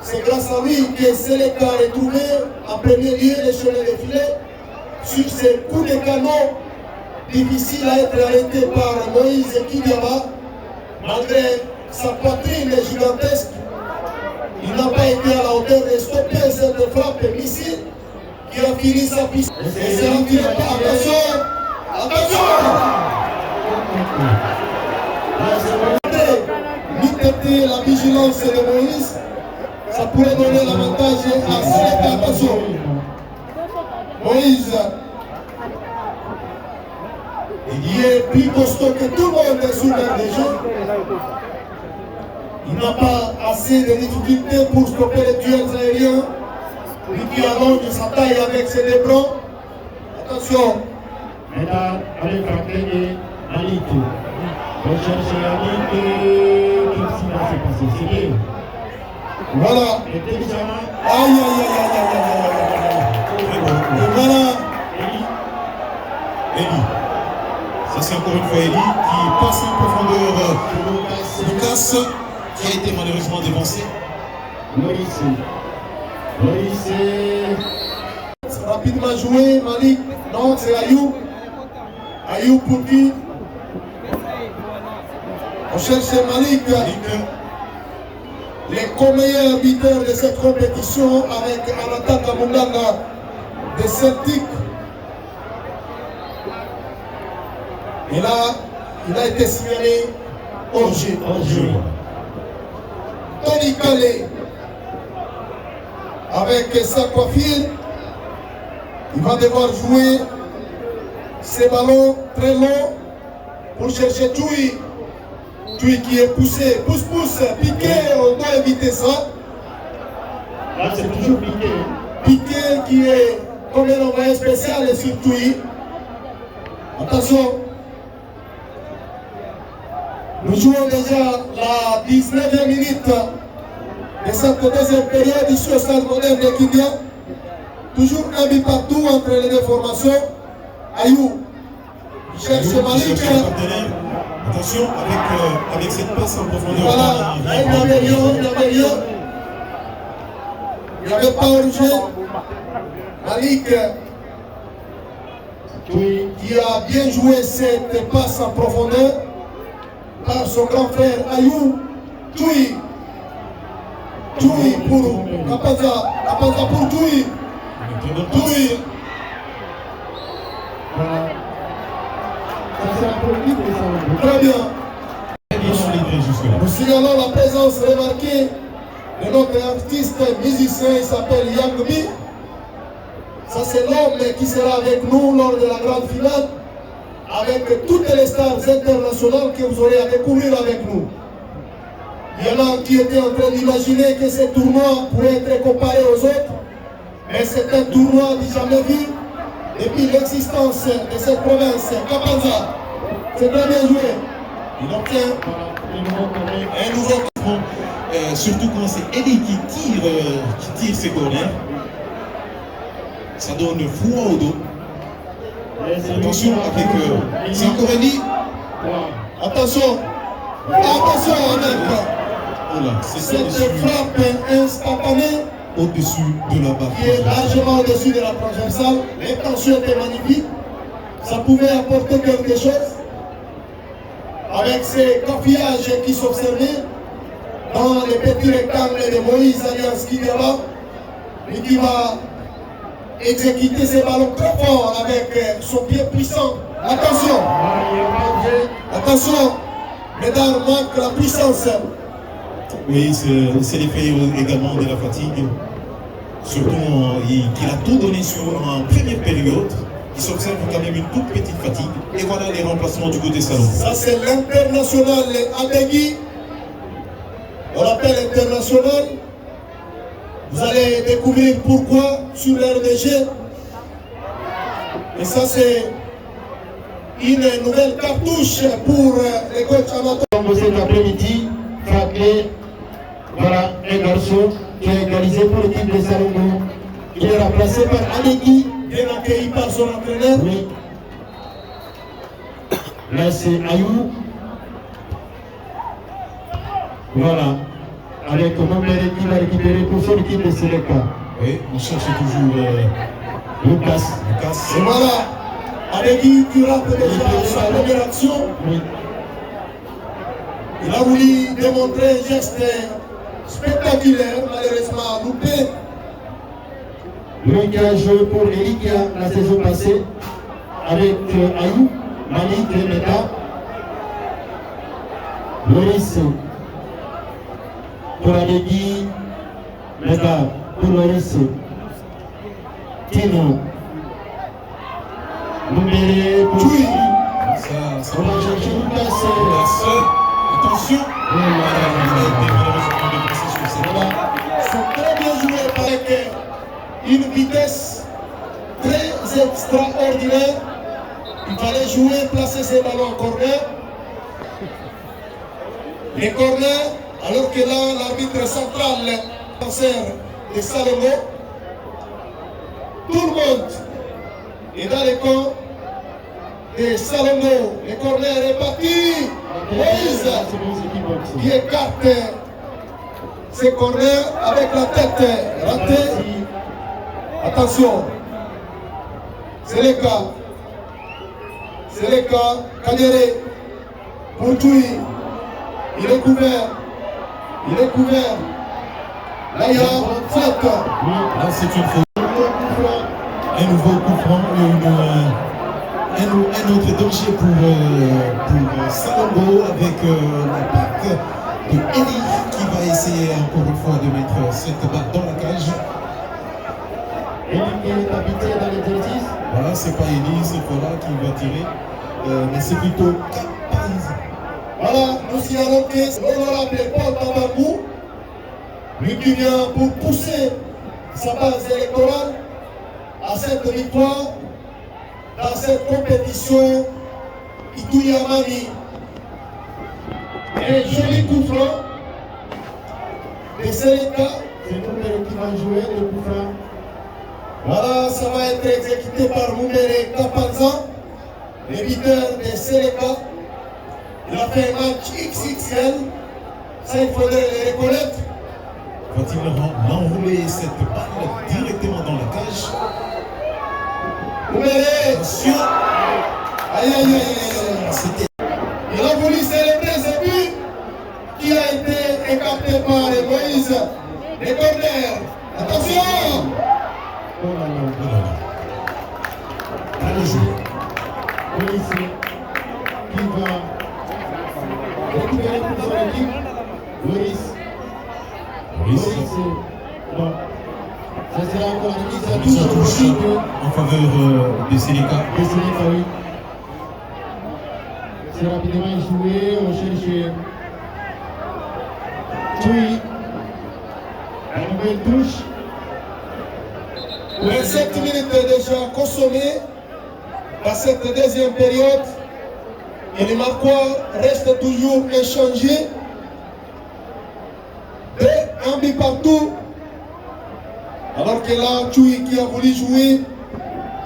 C'est grâce à lui que Seleka a retrouvé en premier lieu les chenets de filet sur ces coups de canon difficiles à être arrêtés par Moïse Kidiaba. Malgré sa poitrine gigantesque, il n'a pas été à la hauteur de stopper cette frappe missile qui a fini sa piste. Et c'est un tir. Attention! Attention! La vigilance de Moïse, ça pourrait donner l'avantage à cette attention. Moïse, il est plus costaud que tout le monde sur l'air des jeux. Il n'a pas assez de difficultés pour stopper les tueurs aériens. Lui qui allonge sa taille avec ses deux bras. Attention. Mesdames, allez frapper Malik. Recherchez Malik. Qu'est-ce qui va se passer? C'est bien. Voilà. Et intelligemment. Aïe, aïe, aïe, aïe, aïe, aïe. Et voilà. Eli. Ça c'est encore une fois Eli qui passe en profondeur Lucas qui a été malheureusement dévancé. Maurice. Rapidement joué, Malik. Non, c'est Ayou. Ayou pour qui? On cherche Malik. Les co-meilleurs buteurs de cette compétition avec en attaque à Munganga de Celtic. Et là, il a été signalé hors jeu. Tony Calais, avec sa coiffure, il va devoir jouer ces ballons très longs pour chercher Tui. Tui qui est poussé, pousse, Piqué, on doit éviter ça. Là, c'est toujours Piqué. Piqué qui est comme un envoyé spécial sur Tui. Attention. Nous jouons déjà la 19e minute de cette deuxième période ici au stade moderne de Kindia. Toujours un but partout entre les deux formations. Ayou cherche Malik. Attention avec cette passe en profondeur. Voilà, là il n'y avait rien. Il n'y avait pas origine. Malik qui a bien joué cette passe en profondeur par son grand frère Ayou. Tui pour Kapanza pour Tui. Très bien. Nous signalons la présence remarquée de notre artiste musicien, il s'appelle Yangmi. Ça c'est l'homme qui sera avec nous lors de la grande finale, avec toutes les stars internationales que vous aurez à découvrir avec nous. Il y en a qui étaient en train d'imaginer que ce tournoi pourrait être comparé aux autres, mais c'est un tournoi du jamais vu depuis l'existence de cette province, Kapanza. C'est très bien joué. Il obtient un nouveau surtout quand c'est Eddie qui tire ses corners. Ça donne froid au dos. Attention avec... c'est encore Eddie. Attention. Attention avec cette frappe instantanée au-dessus de la barre. Qui est largement au-dessus de la transversale. L'intention était magnifique. Ça pouvait apporter quelque chose. Avec ces coquillages qui s'observaient dans les petits rectangles de Moïse Alliance Kidira, et qui va exécuter ses ballons très fort avec son pied puissant. Attention! Attention! Médard manque la puissance. Oui, c'est l'effet également de la fatigue. Surtout qu'il a tout donné en première période. Il s'observe quand même une toute petite fatigue. Et voilà les remplacements du côté salon. Ça c'est l'international Adegui. On l'appelle international. Vous allez découvrir pourquoi sur l'RDG. Et ça c'est une nouvelle cartouche pour les coachs amateurs. Comme cet après-midi, Faklé, voilà un garçon qui a égalisé pour l'équipe de Salongo. Il est remplacé par Adegui. Bien accueilli par son entraîneur. Oui. Là c'est Ayou. Voilà. Avec Mombele qui va récupérer pour son équipe de Seleka. Oui, on cherche toujours Lucas. Et voilà. Adegui qui rate déjà sa première action. Oui. Il a voulu démontrer un geste spectaculaire, malheureusement loupé. Lui qui a joué pour Elikia la saison passée avec Ayou, Malik et Meta. Loris pour Adegui, Meta pour Loris. Tino. Moumere pour Tchoui. Ça on va chercher Lucas. attention. Voilà. C'est très bien joué avec une vitesse très extraordinaire. Il fallait jouer, placer ses ballons en corner. Les corners, alors que là, l'arbitre central, cancer de Salomon, tout le monde est dans les camps de Salomon. Les corners est parti. Moïse qui écarte ses corners avec la tête ratée. Attention, c'est le cas. C'est le cas. Kadere pour Tchoui. Il est couvert. Il est couvert. Là, il y a faute. Là, c'est une faute. Un nouveau coup franc et un autre danger pour Salombo avec la patte de Eli qui va essayer encore une fois de mettre cette balle dans la cage. Eli qui est habité dans les 10. Voilà, c'est pas Eli cette fois-là qui va tirer, mais c'est plutôt Kapaiz. Voilà, nous signalons que l'honorable Paul Babangou, lui qui vient pour pousser sa base électorale à cette victoire dans cette compétition Itouya-Mani. Un joli coup franc de Seleka. C'est Moumere qui va jouer le coup franc. Voilà, ça va être exécuté par Moumere Kapanza, le leader de Seleka. Il a fait un match XXL, ça il faudrait le reconnaître. Va-t-il l'enrouler cette balle directement dans la cage? Moumere, Attention! aïe aïe aïe aïe. C'était Il a voulu célébrer ce but qui a été écarté par Moïse. Les corners. Attention! Oh là là. Allez jouer. Police qui va récupérer pour son équipe. Loris. Bon. Ça sera encore une mise à Mise à touche touche en faveur de Seleka. oui. C'est rapidement joué. On cherche Tchoui. La nouvelle touche. 27 minutes déjà consommées dans cette deuxième période. Et les Marquois restent toujours inchangés. partout. Alors que là, Tchoui qui a voulu jouer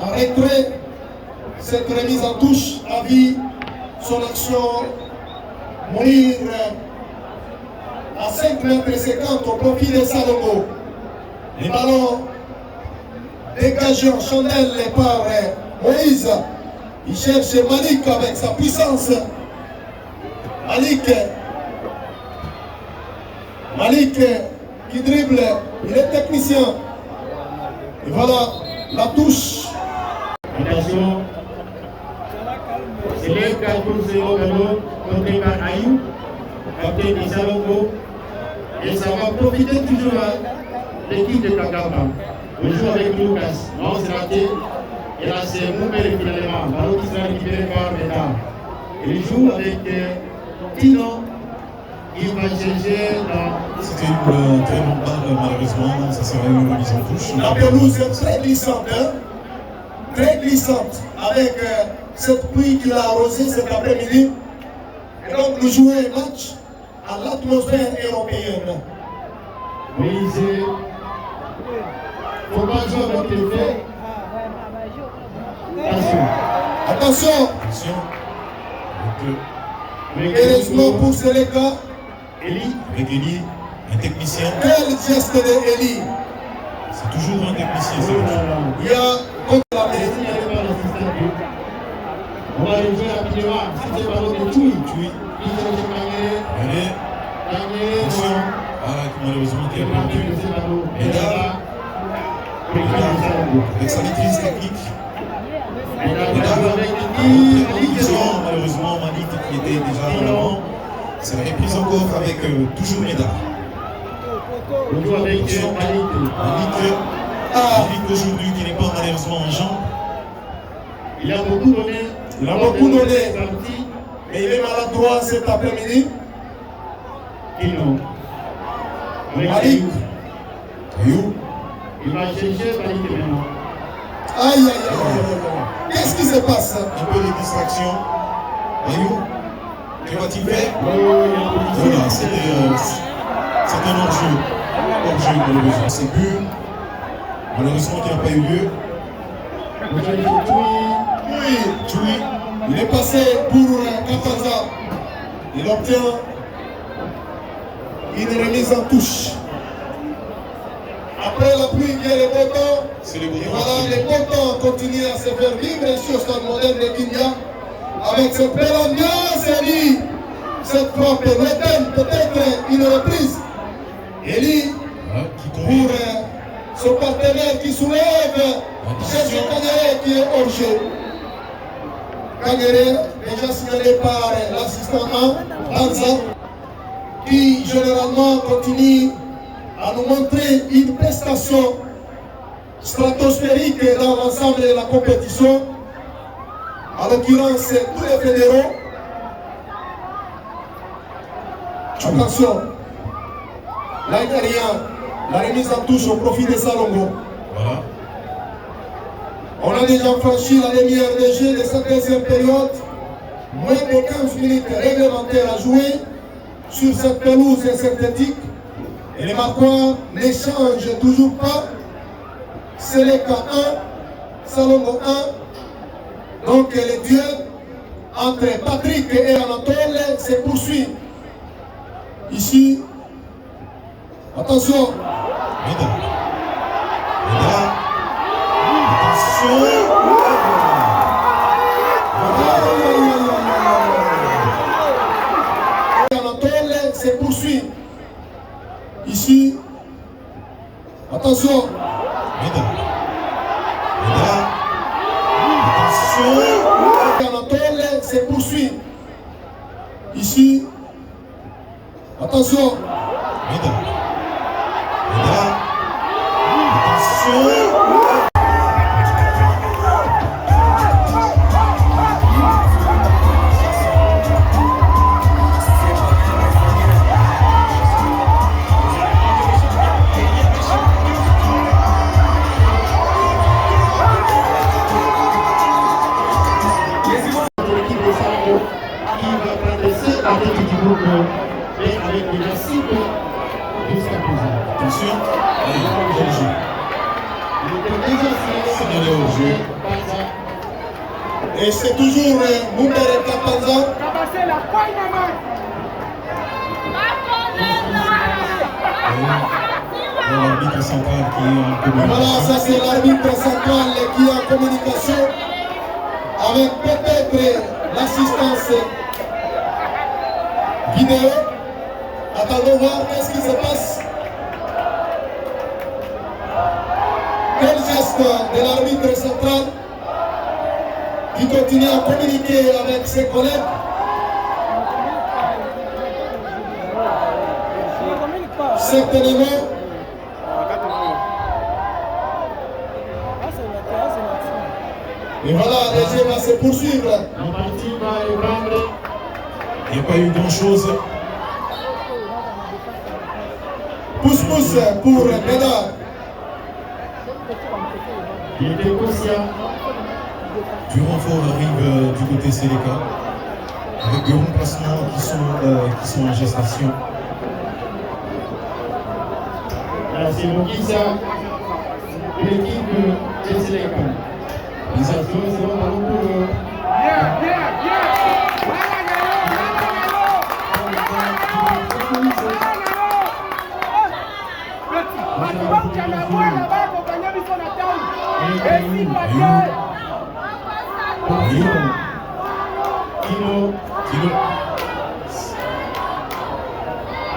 en retrait, cette remise en touche a vu son action mourir à 5 mètres 50 au profit de Salongo. Les ballons dégagés en chandelle par Moïse. Il cherche Malik avec sa puissance. Malik qui dribble, il est technicien. Et voilà la touche. Attention, c'est les 4-0 contre par Ayou, capitaine de Salongo. Et ça va profiter toujours à l'équipe de Kakapa. On joue avec Lucas, non c'est raté. Et là c'est Moumere finalement, ballon qui sera récupéré par Médard. Il joue avec Tino. Il va chercher dans... C'était une très longue balle, malheureusement, ça serait une remise en touche. La pelouse est très glissante, hein? Très glissante, avec cette pluie qu'il a arrosée cet après-midi. Et donc nous jouons un match à l'atmosphère européenne. Mais il ne faut pas jouer avec les faits. Attention. Attention. Attention. Heureusement pour Seleka. Eli. Avec Eli, un technicien. Quel geste de Eli. C'est toujours un technicien, c'est vrai. Il y a contre la main. On va le jouer rapidement. C'était le ballon de Tchoui. Il cherche Allez. Attention. Ah, malheureusement, qui a perdu. Et là, avec sa maîtrise technique. Et là, malheureusement, Malik qui était déjà en avant. C'est la reprise encore avec toujours Médard. On joue avec Malik aujourd'hui qui n'est pas malheureusement en jambes. Il a beaucoup donné. Mais il est maladroit cet après-midi. Malik. Ayou. Il va chercher Malik maintenant. Aïe. Qu'est-ce qui se passe? Un peu de distraction. Ayou. Que va-t-il faire? Voilà, c'est un hors-jeu. Hors-jeu, malheureusement. C'est but. Malheureusement, qui n'a pas eu lieu. Tchoui. Il est passé pour Kapaza. Il obtient une remise en touche. Après la pluie vient le beau temps. C'est le beau Et temps. voilà, le beau temps continue à se faire vivre ici au stade moderne de Kindia. Avec cette belle ambiance, Eli. Cette frappe lointaine, peut-être une reprise. Eli, Qui pour tombe. son partenaire qui soulève, cherche Kagere qui est hors jeu. Kagere, déjà signalé par l'assistant 1, Danza, qui généralement continue à nous montrer une prestation stratosphérique dans l'ensemble de la compétition. En l'occurrence, tous les fédéraux. Attention, là il n'y a rien. La remise en touche au profit de Salongo. Voilà. On a déjà franchi la demi-heure de jeu de cette deuxième période. Moins de 15 minutes réglementaires à jouer sur cette pelouse synthétique. Et les marqueurs n'échangent toujours pas. Seleka 1, Salongo 1. Donc le duel entre Patrick et Anatole se poursuit. Ici, attention. Médard. Attention. Anatole se poursuit. Ici, attention. Médard. Attention. Anatole se poursuit. Ici, attention. Médard. Attention. L'équipe de Salongo qui va prendre 7 avec du groupe, mais avec déjà 6 jeu. Et c'est toujours Mumbere Kapanza. L'arbitre central qui est en communication. Voilà, ça c'est l'arbitre central qui est en communication avec peut-être l'assistance vidéo. Attendons voir qu'est-ce qui se passe. Quel geste de l'arbitre central qui continue à communiquer avec ses collègues. Certainement. Et voilà, le jeu va se poursuivre. Il n'y a pas eu grand-chose. Pousse-pousse pour Médard. Il était conscient. Du renfort arrive du côté Séléka avec des remplacements qui sont en gestation. Là, c'est Mokissa, l'équipe de Séléka. Les actions seront dans le coup.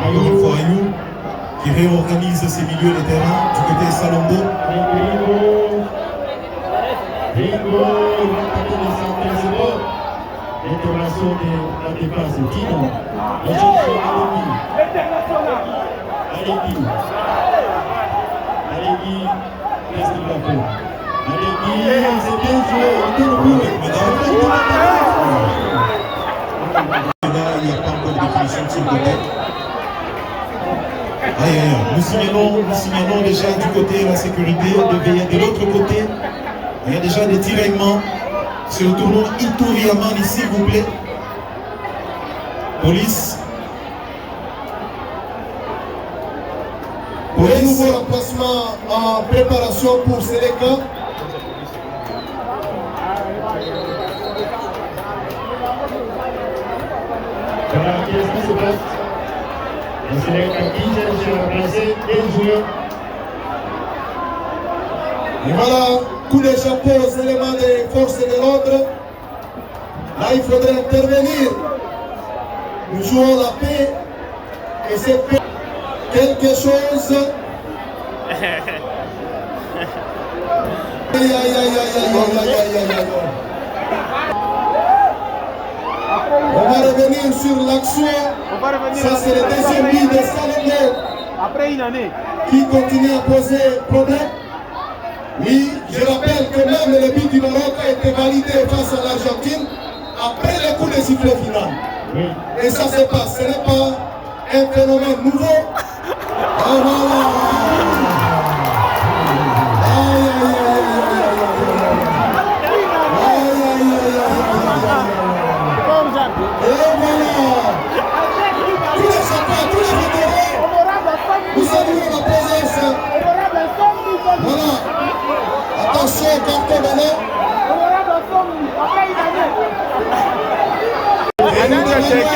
Encore une fois, Ayou qui réorganise ses milieux de terrain du côté Salombo. Rigo, l'intervention de la défense. Tino, la gestion Alégui, qu'est-ce qu'il va faire? Alégui, c'est bien joué, il n'y a pas encore de définition de son côté. Nous signalons déjà du côté de la sécurité, de veiller de l'autre côté. Il y a déjà des tiraillements sur le tournoi Ituri Amani, s'il vous plaît. Police. Un nouveau remplacement en préparation pour Séléka. Voilà, qu'est-ce qui se passe? Le Séléka qui cherche à remplacer des joueurs. Et voilà, coup de chapeau aux éléments des forces de l'ordre. Là, il faudrait intervenir. Nous jouons la paix et c'est quelque chose. Aïe, aïe, aïe, aïe, aïe, aïe, aïe, aïe, aïe. On va revenir sur l'action. Ça, c'est le deuxième but de Salomon. Après une année. Qui continue à poser problème. Oui, je rappelle que même le but du Maroc a été validé face à l'Argentine après le coup de sifflet final. Oui. Et ça se passe, ce n'est pas un phénomène nouveau. Ah voilà. Aïe, aïe, aïe, et voilà. Tous les chapeaux, tous les vétérans, nous saluons la présence. Voilà. Attention, carton blanc. Et nous demandons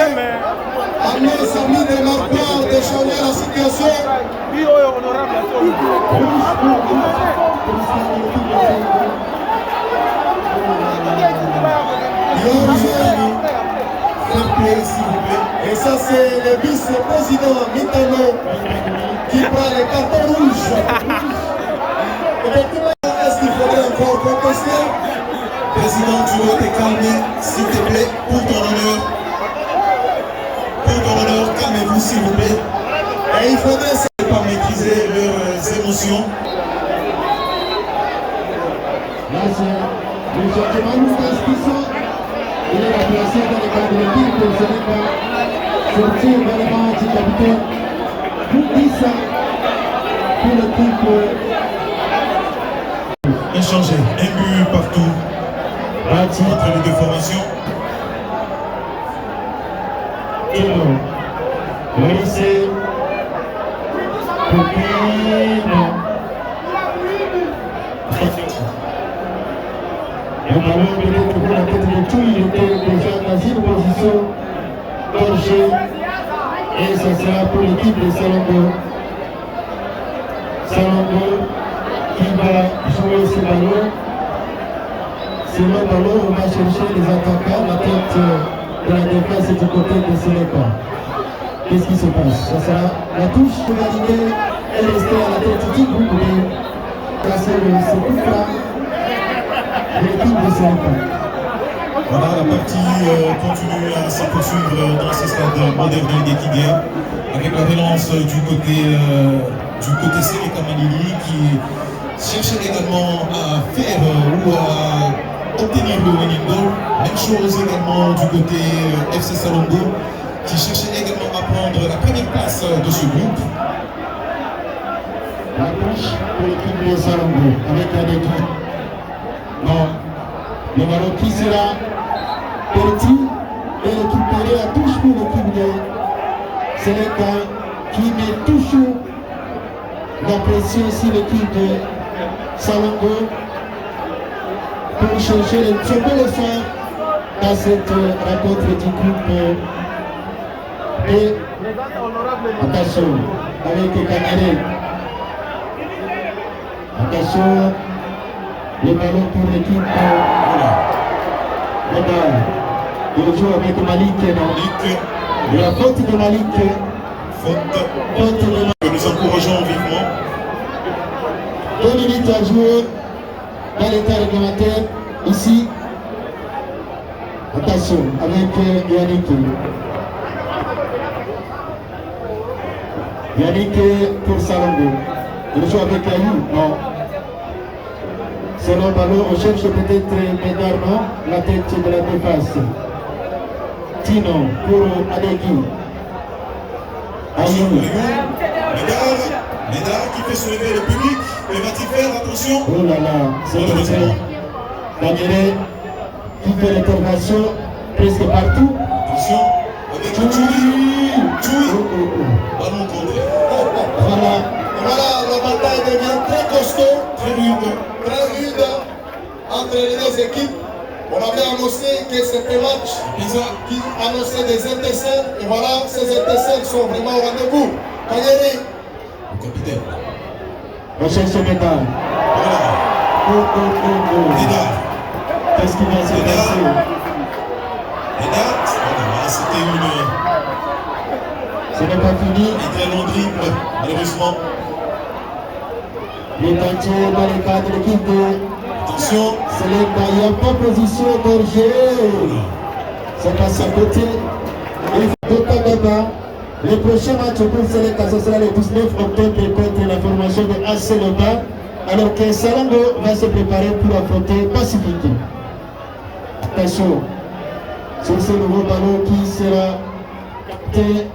à nos amis de Marquard de changer la situation. Et ça, c'est le vice-président Mitano qui prend les cartons rouges. Est-ce qu'il faudrait encore contester? Président, tu dois te calmer, s'il te plaît, pour ton honneur. Pour ton honneur, calmez-vous, s'il vous plaît. Et il faudrait pas maîtriser leurs émotions. Là, c'est le changement Lucas Pissot. Il est remplacé dans les cadres de l'équipe pour Sénéka. Sortir vers le match du capitaine Moukissa pour l'équipe. Inchangé, un but partout. Entre les deux formations. Tino, Moïse, Coquino. tout, il était déjà dans une position d'orger. Et ça sera pour l'équipe de Salongo. Salongo qui va jouer ce ballon. Sur le ballon, on va chercher les attaquants. La tête de la défense est du côté de Sénégal. Qu'est-ce qui se passe? Ça sera la touche pour valider. Elle est restée à la tête du groupe de casser ce coup-là de l'équipe de Sénégal. Voilà, la partie continue à se poursuivre dans ce stade moderne d'Equidé, avec la relance du côté Sénégal Manili qui cherche également à faire ou à obtenir le winning goal. Même chose également du côté FC Salongo qui cherchait également à prendre la première place de ce groupe. La touche pour l'équipe de Salongo avec la détruite. Non, le ballon qui sera petit et récupéré à touche pour l'équipe de Sénégal qui met toujours la pression sur l'équipe de Salongo pour chercher le second leçon dans cette rencontre du groupe. Et attention avec Kanere. Attention, le ballon pour l'équipe de il joue avec Malik. Et la faute de Malik. Faute de Malik. Que nous encourageons vivement. 2 minutes à jouer dans l'état réglementaire ici. Attention avec Yannick. Yannick pour Salongo. Il joue avec Ayou. Non. C'est le ballon. On cherche peut-être Médard, la tête de la défense. Tino pour Adegui. Ayou. Médard qui fait soulever le public. Que va-t-il faire? Attention. Oh là là, c'est le Daniel qui fait l'intervention presque partout. Attention. Avec Tchoui. Ballon contré. Voilà, la bataille devient très costaud, Très rude. entre les deux équipes. On avait annoncé que c'était match qui annonçait des intercelles. Et voilà, ces intercelles sont vraiment au rendez-vous. Kanyeri. Le capitaine. On cherche Médard. Voilà. Médard. Qu'est-ce qui va se passer? Médard. Voilà, c'était Ce n'est pas fini. un très long dribble, malheureusement. Il est entier dans les cadres de l'équipe de Attention. Sénégal. Il n'y a pas position d'orger. C'est passe à côté. Et de Kagaba. Le prochain match pour Sénégal, ce sera le 19 octobre contre la formation de AC Loba. Alors que Salongo va se préparer pour affronter Pacifique. Attention. Sur ce nouveau ballon qui sera capté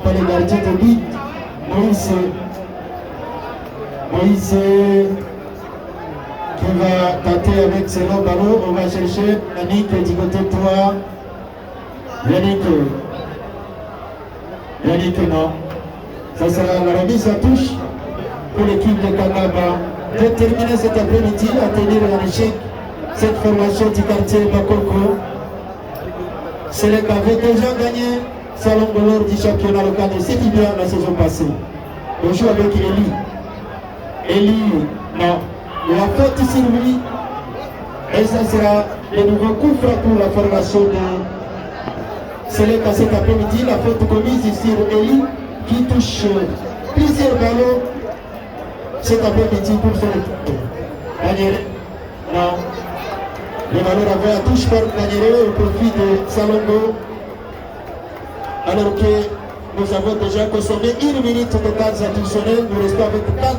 par les gardiens de but, Moïse qui va tâter avec ce long ballon. On va chercher Yannick du côté 3. Yannick non. Ça sera la remise à touche pour l'équipe de Kagaba. De terminer cet après-midi à tenir en échec cette formation du quartier Bakoko. Sénégal avait déjà gagné Salongo lors du championnat local de Sétibia la saison passée. On joue avec Eli. Eli, non. Il a faute sur lui. Et ça sera le nouveau coup franc pour la formation de Sénégal cet après-midi. La faute commise sur Eli qui touche plusieurs ballons cet après-midi pour son équipe. Daniel, non. Le ballon avait à touche par Daniel au profit de Salongo. Alors que nous avons déjà consommé 1 minute de temps additionnel, nous restons avec 4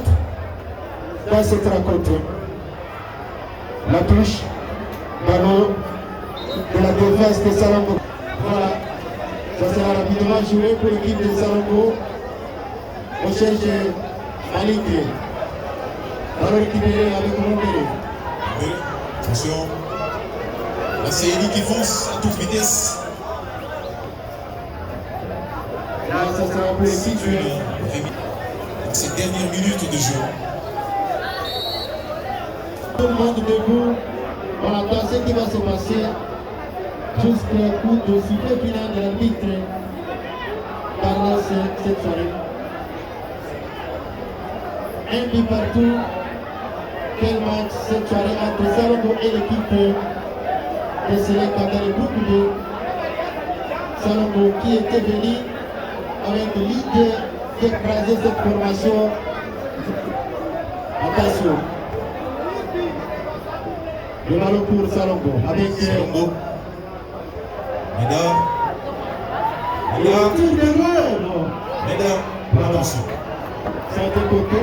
dans cette rencontre. La touche, ballon de la défense de Salongo. Voilà, ça sera rapidement joué pour l'équipe de Salongo. On cherche Malik. Ballon récupéré avec Mondé. Attention. Là, c'est Eli qui fonce à toute vitesse. Là, ça sera pour l'équipe de Ces dernières minutes de jeu. tout le monde debout. On attend ce qui va se passer jusqu'au coup de sifflet final de l'arbitre Carlos cette soirée. Un but partout. Quel match cette soirée entre Salongo et l'équipe de Seleka dans le groupe 2. Salongo qui était venu avec l'idée d'écraser cette formation. Attention. Le ballon pour Salongo avec Salongo. Mesdames. Mesdames, attention. Ça a été côté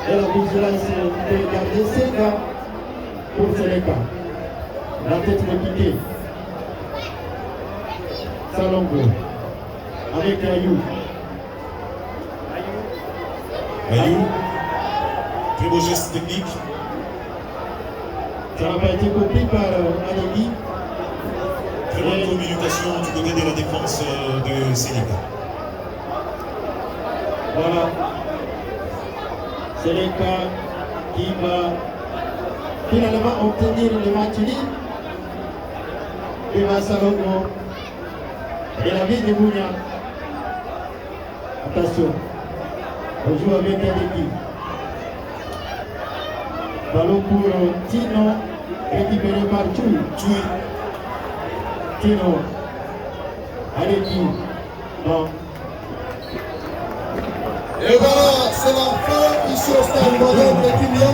et la vigilance de garder ses gars pour Seleka. La tête de piqué. Salongo avec Ayou. Ayou. Très beau geste technique. Ça n'a pas été compris par Alegi. Très bonne communication du côté de la défense de Seleka. Voilà. Seleka qui va finalement obtenir le match libre. Il va Salongo. Et la vie de Mounia. Attention. On joue avec Alegi. Ballon pour Tino, récupéré par Tchoui. Tino, Alegi, non. Et voilà, c'est la fin ici au stade moderne de Kimia.